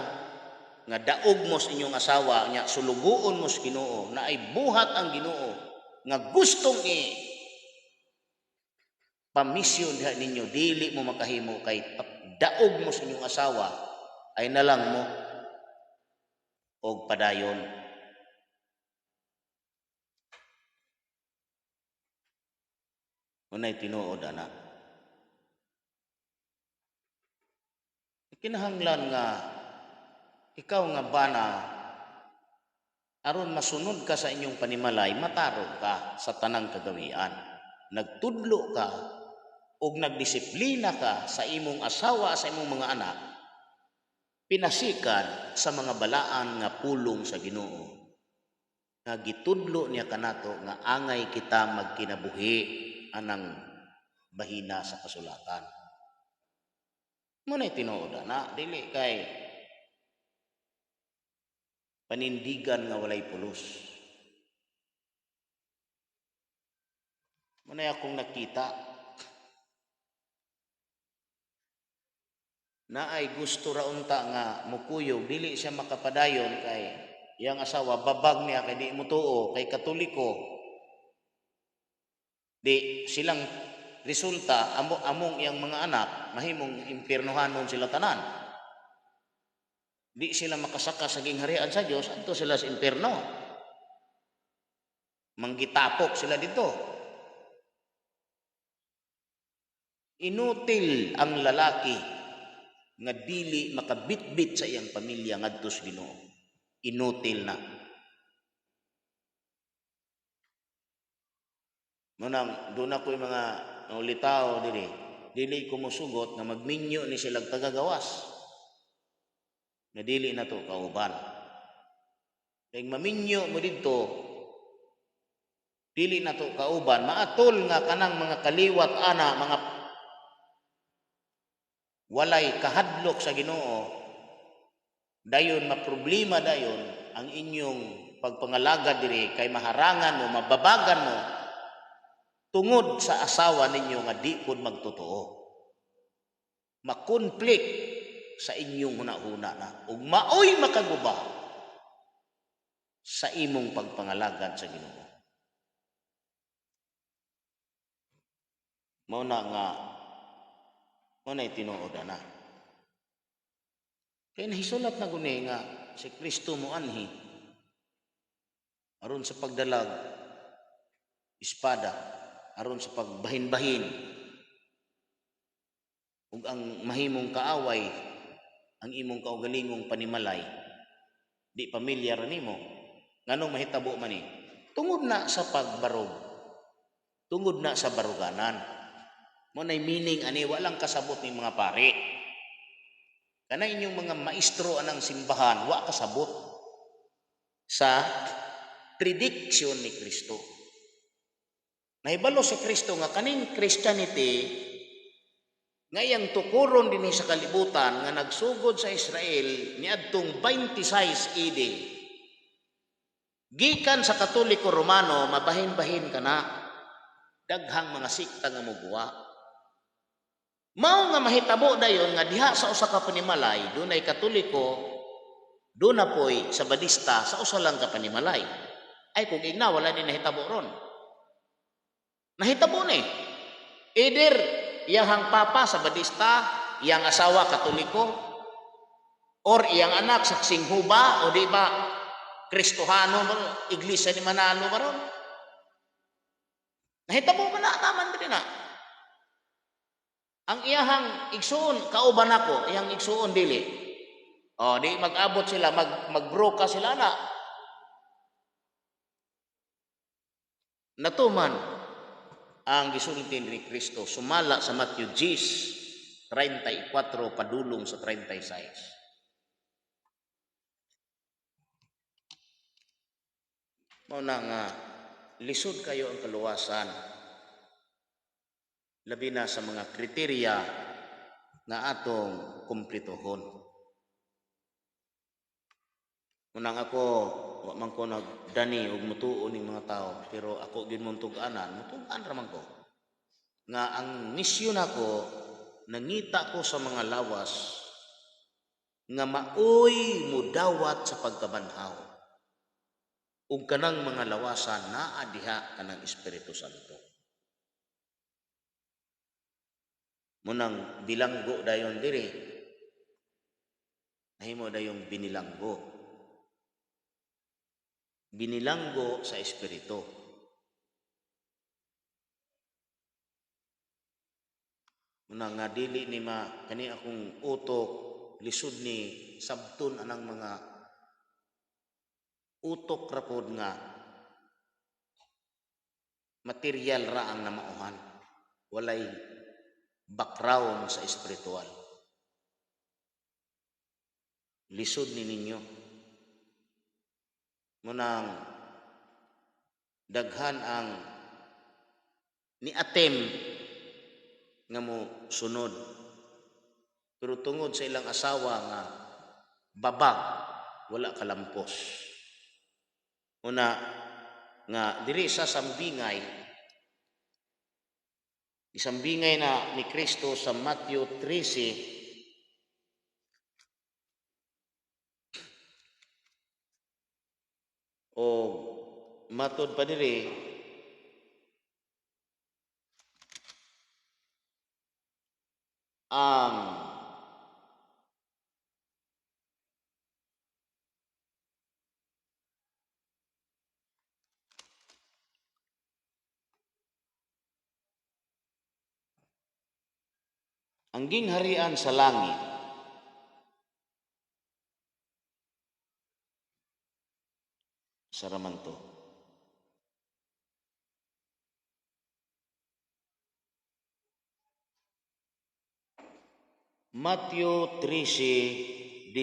nga daog mo sa inyong asawa nya sulugoon mo sa Ginoo na ay buhat ang Ginoo nga gustong pamisyon diha ninyo, dili mo makahimo kay daog mo sa inyong asawa ay nalang mo og padayon. Unay tinuod ana. Kinahanglan nga ikaw nga bana, aron masunod ka sa inyong panimalay, matarog ka sa tanang kagawian. Nagtudlo ka ug nagdisiplina ka sa imong asawa, sa imong mga anak, pinasikan sa mga balaan nga pulong sa Ginoo. Nga gitudlo niya kanato nga angay kita magkinabuhi anang bahina sa kasulatan. Muna'y tinuod na, dili kay panindigan nga walay pulos. Muna'y akong nakita na ay gusto ra unta nga mukuyog, dili siya makapadayon kay iyang asawa babag niya kay di mo tuo kay Katoliko. Di silang resulta among iyang mga anak mahimong impiernohanon sila tanan. Di sila makasaka sa gingharian sa Dios, adto sila sa impierno. Manggitapok sila dito. Inutil ang lalaki nga dili makabitbit sa iyang pamilya ngadto sa Ginoo. Inutil na. Munang doon ako yung mga ulitaw dili ko mosugot nga magminyo ni silang tagagawas. Na dili na to kauban. Kaya maminyo mo dito, dili na to kauban, maatol nga kanang mga kaliwat ana, mga walay kahadlok sa Ginoo, dayon maproblema dayon ang inyong pagpangalagad diri kay maharangan mo, mababagan mo tungod sa asawa ninyo nga di pud magtotoo. Makonflikt sa inyong huna-huna na ug maoy makaguba sa imong pagpangalagad sa Ginoo. Mao na'y tinuod na. Kaya nahisulat na guni nga si Kristo mo anhi aron sa pagdalag espada, aron sa pagbahin-bahin ug ang mahimong kaaway, ang imong kaugalingong panimalay, di pamilyar nimo. Nganong mahitabo man ni? Tungod na sa pagbarog, tungod na sa baruganan. Mo nay meaning ani walang kasabot ni mga pari. Kana inyong mga maestro anang simbahan, wa kasabot sa prediction ni Kristo. Nahibalo si Kristo nga kaning Christianity ngayang tukuron din sa kalibutan nga nagsugod sa Israel niadtong 26 AD. Gikan sa Katoliko Romano, mabahin-bahin ka na, daghang mga sikta nga muguwa. Mao nga mahitabo dayon nga diha sa usa ka panimalay, dunay Katoliko, doon na po'y Sabadista sa usa lang ka panimalay. Ay kung igna, wala din nahitabo ron. Nahitabo ni. Either iyang papa Sabadista, iyang asawa Katoliko, or iyang anak sa Singhuba, o di ba Kristohano, Iglesia ni Manalo maron. Nahitabo man na naman din na. Ang iyahang igsuon, kauban ako, iyang igsuon dili. O, di mag-abot sila, magbroka sila na. Natuman ang gisulti ni Kristo, sumala sa Matthew 10:34 padulong sa 36. Mao na nga, lisod kayo ang kaluwasan, labi na sa mga kriteria nga atong kumplituhon. Unang ako, wa man ko nagdani og mutuo ning mga tao, pero ako gid mong tug-anan, mutugan ra man ko. Nga ang misyon ako, nangita ko sa mga lawas nga maoy mudawat sa pagkabanhaw. Ug kanang mga lawasan naa diha kanang Espiritu Santo. Munang bilanggo dayon diri, nahimo dayong binilanggo. Binilanggo sa Espiritu. Munang nga dili ni kani akong utok lisod ni sabton anang mga utok rapod nga material ra ang namauhan, walay background sa espiritual. Lisod ni ninyo munang daghan ang niatem nga mo sunod, pero tungod sa ilang asawa nga babag, wala kalampos. Una nga diri sa sambingay, isambingay na ni Kristo sa Matthew 13, o matod pa diri ang gingharian sa langit saraman to. Matthew 13:18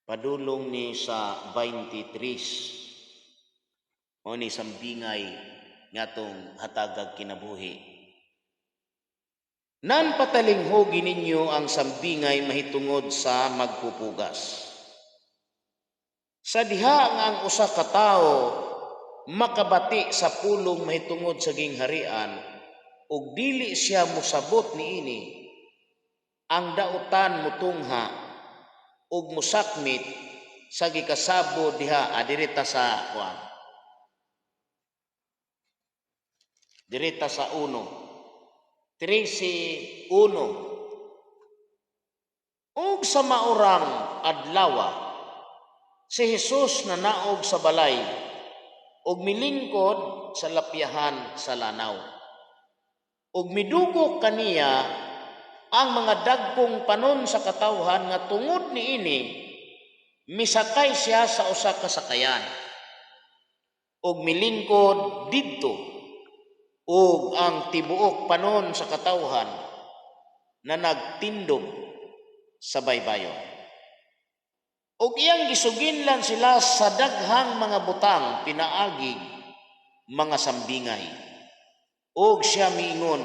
padulong ni sa 23 o ni sambingay ngatong hatagag kinabuhi. Nan patalinghogi ninyo ang sambingay mahitungod sa magpupugas. Sa diha nga ang usa ka tawo makabati sa pulong mahitungod sa gingharian ug dili siya mosabot niini, ang dautan motungha ug mosakmit sa gikasabo diha dirita sa kuan. Dirita sa 13:1 ug sa maurang adlawa si Jesus na naog sa balay ug milingkod sa lapyahan sa lanaw. Ug midugok kaniya ang mga dagkong panon sa katawhan nga tungod niini misakay siya sa usa ka sakayan. Ug milingkod didto ug ang tibuok panon sa katawhan na nagtindog sa baybayon. Ug iyang gisuginlan sila sa daghang mga butang pinaagig mga sambingay. Ug siya miingon,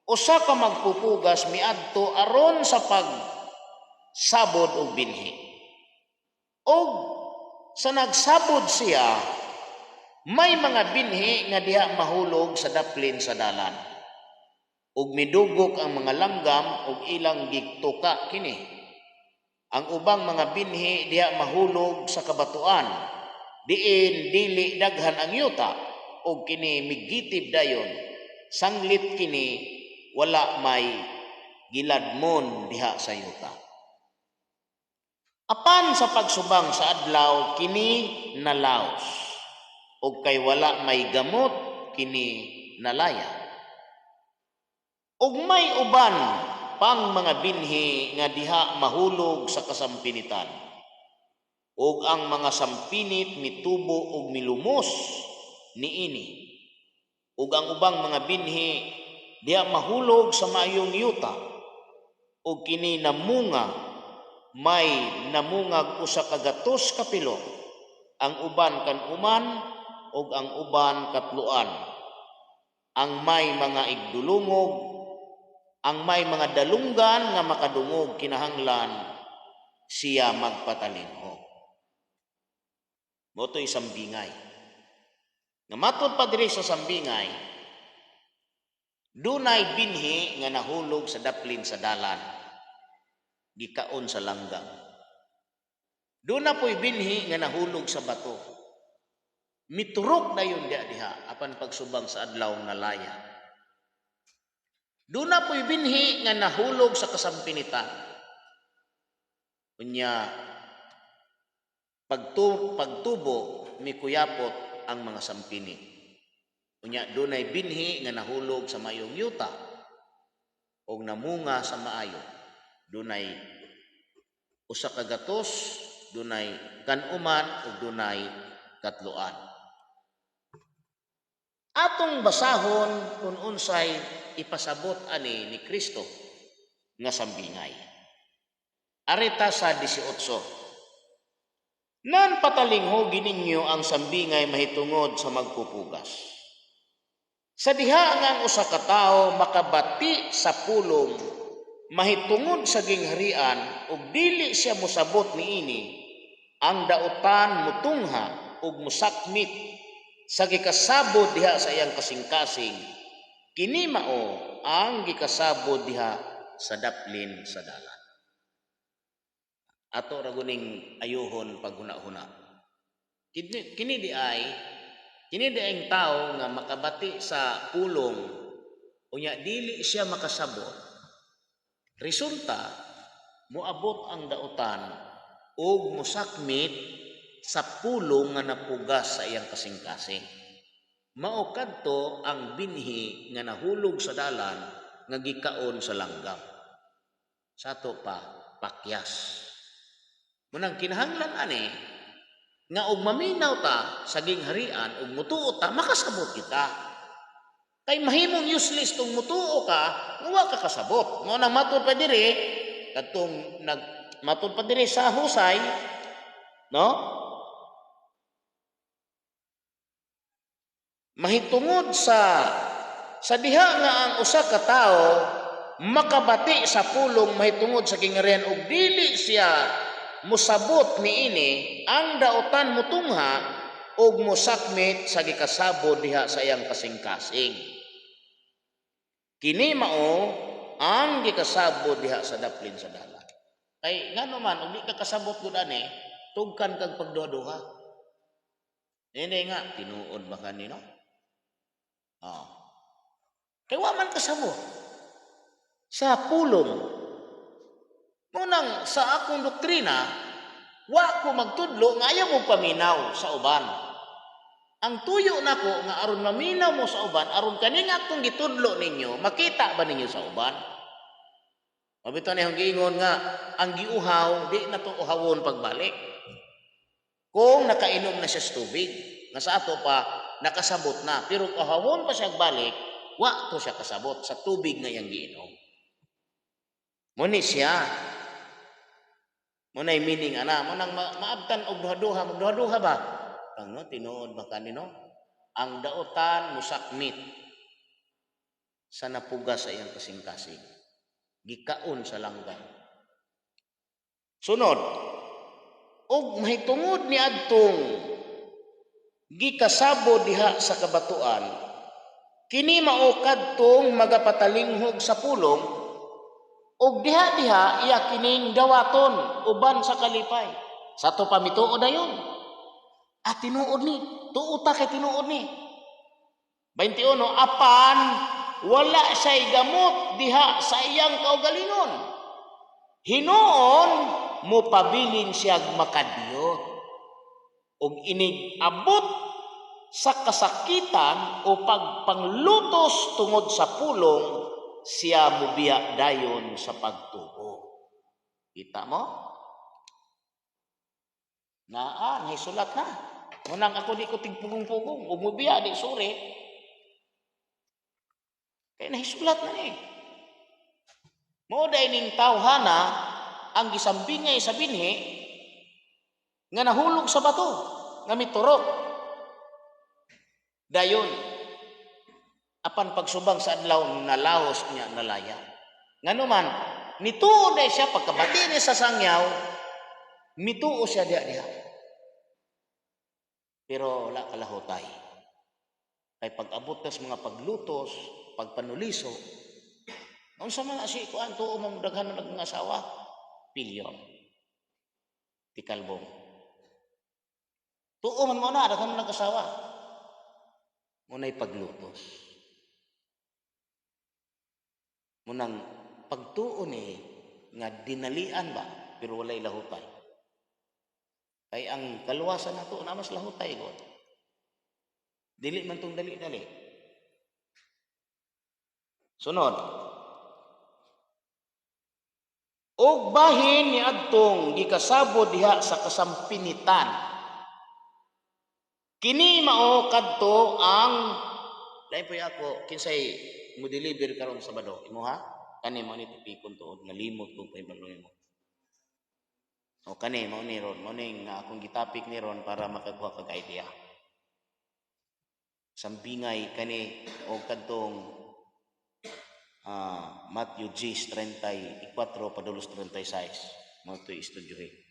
usa ka magpupugas miadto aron sa pagsabod og binhi. Og sa nagsabod siya, may mga binhi nga diha mahulog sa daplin sa dalan. Ug midugok ang mga langgam ug ilang gigtuka kini. Ang ubang mga binhi diha mahulog sa kabatuan, diin dili daghan ang yuta, ug kini migitib dayon. Sanglit kini wala may giladmon diha sa yuta. Apan sa pagsubang sa adlaw kini nalaos, ug kay wala may gamot kini nalaya. Ug may uban pang mga binhi nga diha mahulog sa kasampinitan. Ug ang mga sampinit mitubo ug milumos niini. Ug ang ubang mga binhi diha mahulog sa maayong yuta. Ug kini namunga, may namungag usa ka gatos ka pilo. Ang uban kan-uman ug ang uban katluan. Ang may mga igdulungog, ang may mga dalunggan nga makadungog kinahanglan siya magpatalinho. Moto'y sambingay. Nga matod pa diri sa sambingay, dunay binhi nga nahulog sa daplin sa dalan, gikaon sa langgam. Duna po'y binhi nga nahulog sa bato. Miturok na yun diha apan pagsubang sa adlaw nga laya. Duna po'y binhi nga nahulog sa kasampinitan. Unya pagtubo mikuyapot ang mga sampini. Unya dunay binhi nga nahulog sa mayong yuta. o namunga sa maayo. Dunay usa ka gatos, dunay kanuman ug dunay katluan. Atong basahon kung unsay ipasabot ani ni Kristo nga sambingay. Arita sa 18. Nan patalingho gininyo ang sambingay mahitungod sa magpupugas. Sa diha nga usa ka tawo makabati sa pulong mahitungod sa gingharian ug dili siya mosabot niini, ang dautan mutungha ug musakmit sa gikasabod diha sa iyang kasing-kasing. Kini mao ang gikasabod diha sa daplin sa dalan. Ato ra guning ayuhon paghuna-huna. Kini di ang tao nga makabati sa pulong unya dili siya makasabot. Resulta moabot ang dautan ug musakmit sa pulong nga napugas sa iyang kasing-kasing. Mao kadto ang binhi nga nahulog sa dalan nga gikaon sa langgam. Sato pa pakyas. Munang kinahanglan ani nga og maminaw ta sa gingharian ug mutuo ta makasabot kita. Kay mahimong useless tong mutuo ka nga wa ka kasabot. Mo nang matud pa diri kadtong matud pa diri sa Husay, no? Mahitungod sa diha nga ang usa ka tawo makabati sa pulong mahitungod sa gingharian ug dili siya musabot niini, ang dautan mutungha ug musakmit sa gikasabod diha sa iyang kasing-kasing. Kini mao ang gikasabod diha sa daplin sa dalan. Kay ngano man ug di ka kasabot gud ani, tugkan kag pagduha-duha. Hindi nga tinuod ba kanino? Kay wa man kasabot sa pulong. Munang sa akong doktrina, wa ko magtudlo nga ayaw mo paminaw sa uban. Ang tuyo nako nga aron maminaw mo sa uban, aron kani nga akong gitudlo ninyo, makita ba ninyo sa uban? Mabito ni ang giingon nga ang giuhaw di na to uhawon pagbalik. Kung nakainom na siya sa tubig, nga sa ato pa nakasabot na, pero uhawon pa siya balik, wa to siya kasabot sa tubig nga iyang giinom. Muni siya. Munay meaning ana, munang maabtan og duha-duha, magduha-duha ba? Ang tinuod ba kanino? Ang dautan musakmit sa napugas sa iyang kasing-kasing. Gikaon sa langgam. Sunod, og mahitungod ni adtong gikasabod diha sa kabatuan, kini mao kadtong magapatalinghog sa pulong ug diha-diha iya kining dawaton uban sa kalipay. Sa to pamituod dayon. At tinuod ni, tuo ta kay tinuod ni. 21 apan wala siya'y gamot diha sa iyang kaugalingon. Hinuon mo pabilin siyag makadiyot. Ug inig abot sa kasakitan o pagpanglutos tungod sa pulong siya mubiya dayon sa pagtuo. Kita mo? Naisulat na. Munang ako di ko tigpugong-pugong. O mubiya di suri. Kaya nahisulat na eh. Moday ning tawhana ang gisambingay sa binhi nga nahulog sa bato nga miturok. Dayon apan pagsubang sa adlaw nalahos niya nalaya. Ngano man nituo day siya pagkabati ni sa sangyaw, mituo siya diha. Pero wala kalahutay. Kay pag-abot sa mga paglutos, pagpanuliso, unsa man si kuan tuo mong daghan ng asawa, pilyon. Tikalbong. Tuo man mo na daghan ng asawa. Munay paglutos. Munang pagtuo ni nga dinalian ba pero walay lahutay. Kay ang kaluwasan nato na mas lahutay god. Dili man tong dali-dali. Sunod. Og bahin ni adtong gikasabod diha sa kasampinitan. Kini mao kadto ang lain po ako kinsay mo deliver karon Sabado imo ha kani mo ni tipikon tuod nalimot kung paibaloy mo. O kani mao ni ron mao ning akong gitapik ni ron para makakuha kag idea. Sampingay kani og kadtong Matthew 10:34 padulos 36 mo to istudyohe.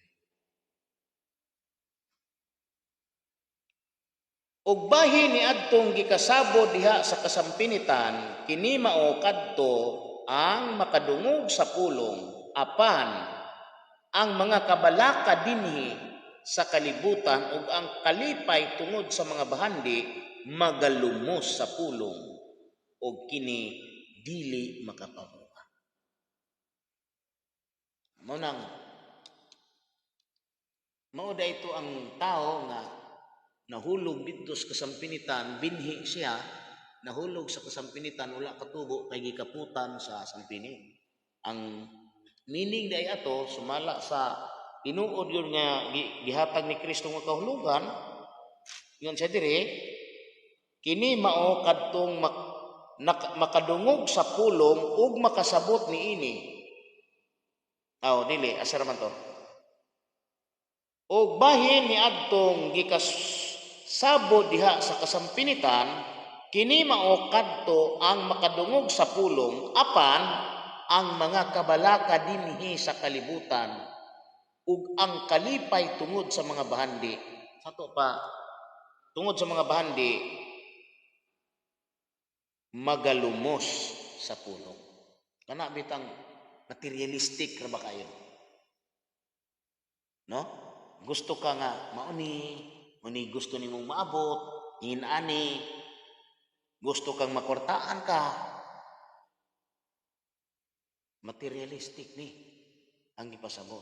Og bahin ni adtong gikasabod diha sa kasampinitan kini mao kadto ang makadungog sa pulong apan ang mga kabalaka dinhi sa kalibutan ug ang kalipay tungod sa mga bahandi magalumos sa pulong ug kini dili makapabuka. Mao ito ang tao nga nahulog dito sa kasampinitan, binhi siya, nahulog sa kasampinitan, wala katubo, kay gikaputan sa sampini. Ang meaning day ato, sumala sa tinuod yun nga gihatag ni Kristo nga kahulugan, yun siya dire, kini mao kadtong makadungog sa pulong ug makasabot ni ini. Dili, asa man to. Og bahin ni adtong sabod diha sa kasampinitan kini mao kadto ang makadungog sa pulong apan ang mga kabalaka dinhi sa kalibutan ug ang kalipay tungod sa mga bahandi tungod sa mga bahandi magalumos sa pulong. Kana bitang materialistic ra ba kayo? No? Gusto ka nga mauni gusto nimong maabot, inani, gusto kang makwartaan ka. Materialistic ni ang ipasabot.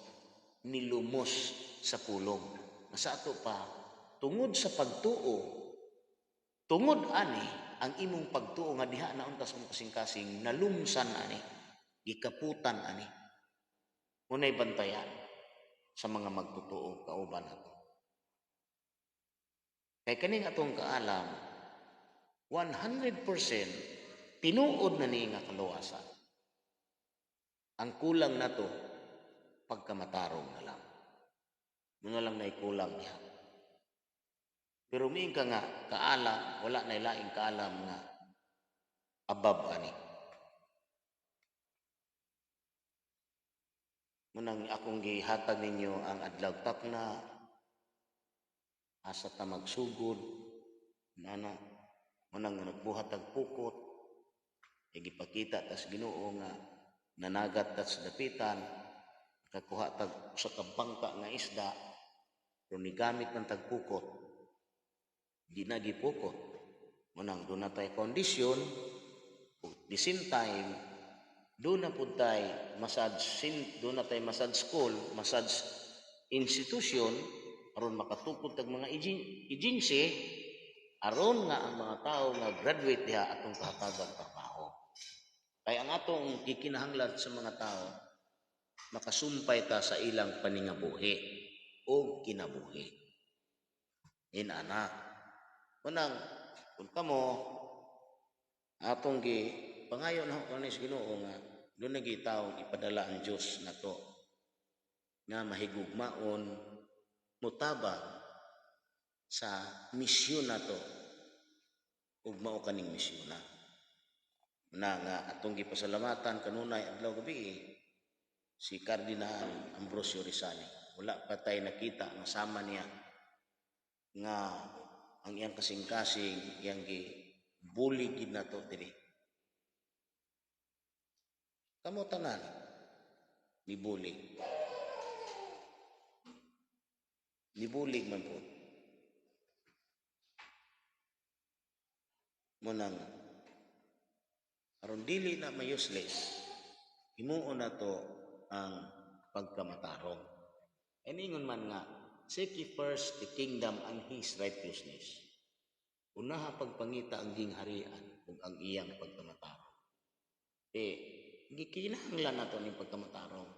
Nilumos sa pulong. Nasa ato pa, tungod sa pagtuo, tungod ani, ang imong pagtuo nga diha na untas mong kasing-kasing, nalumsan ani, gikaputan ani. Unay bantayan sa mga magtutuo kauban nato. Kay kaning atong kaalam 100% tinuod na ni nga kaluwasan. Ang kulang nato pagkamatarong na lang. Muna lang na kulang niya. Pero miing ka nga kaalam, wala na ilaing kaalam nga abab ani. Munang akong gihatag ninyo ang adlaw tapna asa ta magsugod nana munang nagbuhat og pukot gipakita tas Ginoo nga nanagat ta sa dapitan kakuha tag usa ka bangka nga isda pero ni gamit man tag pukot di na gipukot munang do na tay kondisyon ug the same time do na pud tay massage school massage institution aron makatukod tag mga agency aron nga ang mga tao nga graduate diha atong kahatagan trabaho. Kay ang atong gikinahanglan sa mga tao makasumpay ta sa ilang paningabuhi o kinabuhi. Inana. Unang kun kamo atong pangayo na ko ni Ginoo nga doon nagitaw ipadala ang Dios nato nga mahigugmaon mutabang sa misyon nato ug mao kaning misyon na nga atong gipasalamatan kanunay adlaw gabi si Cardinal Ambrosio Rizal. Wala pa tay nakita nga sama niya nga ang iyang kasing-kasing iyang gibuli gid nato diri. Kamo tanan nibulig man po. Munang aron dili na may useless himuon na to ang pagkamatarong. Iningon man nga seek ye first the kingdom and his righteousness. Unaha pagpangita ang gingharian ug ang iyang pagkamatarong. Gikinahanglan nato ning pagkamatarong.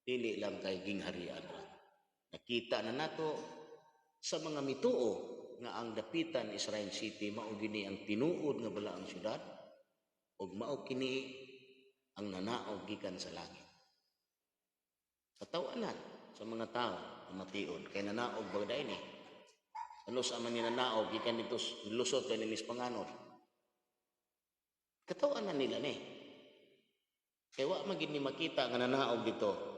Dili lang kay gingharian ra. Nakita na nato sa mga mituo nga ang dapitan Israel City mao gini ang tinuod nga balaang syudad ug mao kini ang nanaog gikan sa langit. Katawanan sa mga tao ang matiod kay nanaog ba dayon ni. Ano sa man ni nanaog gikan dito lusot kay ni Panganod. Katawanan nila ni. Kay wa man gid ni makita nga nanaog dito.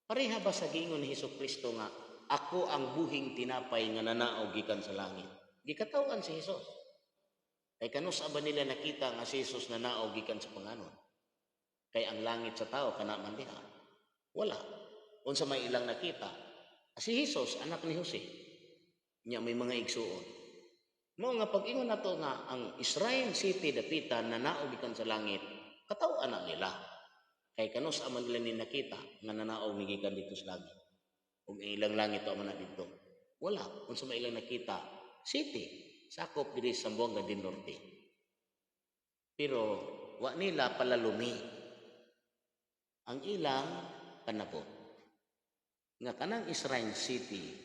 Pareha ba sa giingon ni Hesukristo nga ako ang buhing tinapay nga nanaog gikan sa langit. Gikatawan si Hesus. Kay kanus ba nila nakita nga si Hesus nanaog gikan sa Panganod. Kay ang langit sa tao kana man diha. Wala. Unsa may ilang nakita? Si Hesus anak ni Jose. Nya may mga igsuon. Mao nga pag-ingon nato nga ang Israel City dapitan nanaog gikan sa langit, kataw-an na nila. Kay kanus man nila ni nakita nga nanaog gikan dito sa langit. Ug ilang langit to man na dito. Wala. Unsa may ilang nakita? City sakop diri sa Sambuanga del Norte. Pero wa nila palalumi. Ang ilang panabot nga kanang Israel City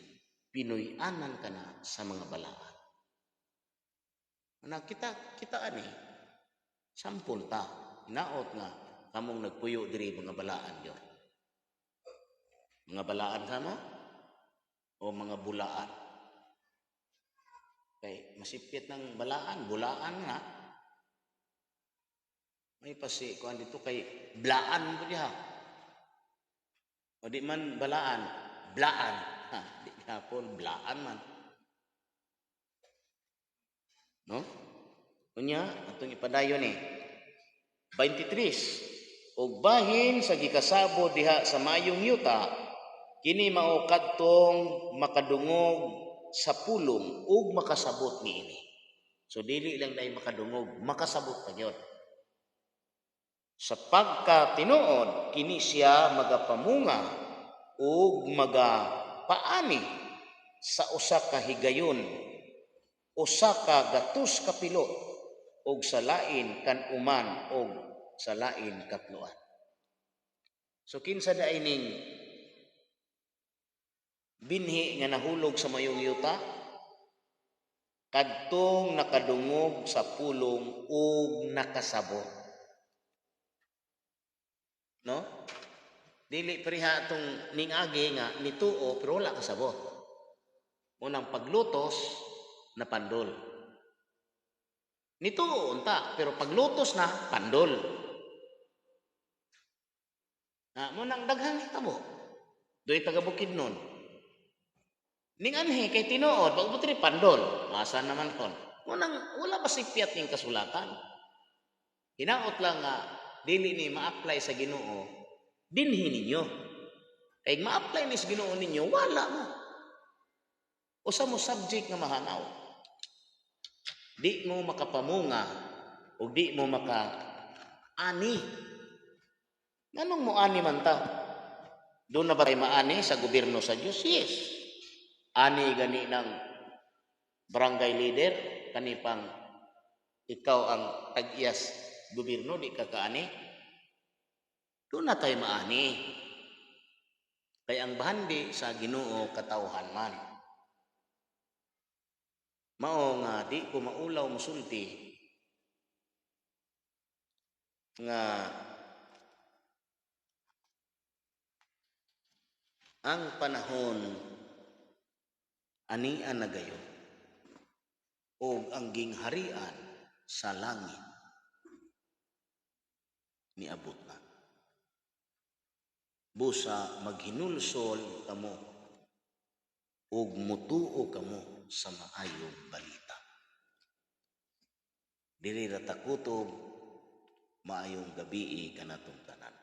pinuy-anan kana sa mga balaan. Ana kita ani sampol ta naot nga kamong nagpuyo diri mga balaan yo. Mga balaan sama o mga bulaan. Kay masipit ng bulaan nga. May pasi kuan dito kay blaan ko diha. O di man balaan, blaan. Ha, di hapon blaan man. No? Unya atong ipadayon ni 23. Og bahin sa gikasabo diha sa mayong yuta kini mao kadtong makadungog sa pulong ug makasabot niini. So dili lang dai makadungog, makasabot pa gyud. Sa pagkatinuod kini siya magapamunga ug magapaani sa usa ka higayon, usa ka gatus ka pilo ug sa lain kan uman ug sa lain katluan. So kinsa daay ning binhi nga nahulog sa mayong yuta? Kadtong nakadungog sa pulong ug nakasabot. No? Dili pareha atong ningagi nga nituo pero wala kasabot. Unang paglutos na pandol. Nituo unta pero paglutos na pandol. Mo nang daghang hitabo. Doy taga Bukidnon. Ning anhi kay tinuod pag butri pandol. Asa naman kon. Mo nang wala ba sipiat ning kasulatan. Hinaot lang nga dili ni ma-apply sa Ginoo, dinhi ninyo. Kay ma-apply ni sa Ginoo ninyo, wala mo. Usa mo subject nga mahanaw. Di mo makapamunga o di mo maka-ani. Nganong mo ani man ta? Doon na ba tayo maani sa gobyerno sa Diyos? Yes. Ani gani ng barangay leader, kanipang ikaw ang tag-iyas gobyerno, di ka kaani. Doon na tayo maani. Kaya ang bahandi sa Ginoo katawhan man. Mao nga di ko maulaw musulti nga ang panahon anian na gayon o ang gingharian sa langit niabot na. Busa maghinulsol kamo ug mutuo kamo sa maayong balita. Dili ra ta kutob, maayong gabi kanatong tanan.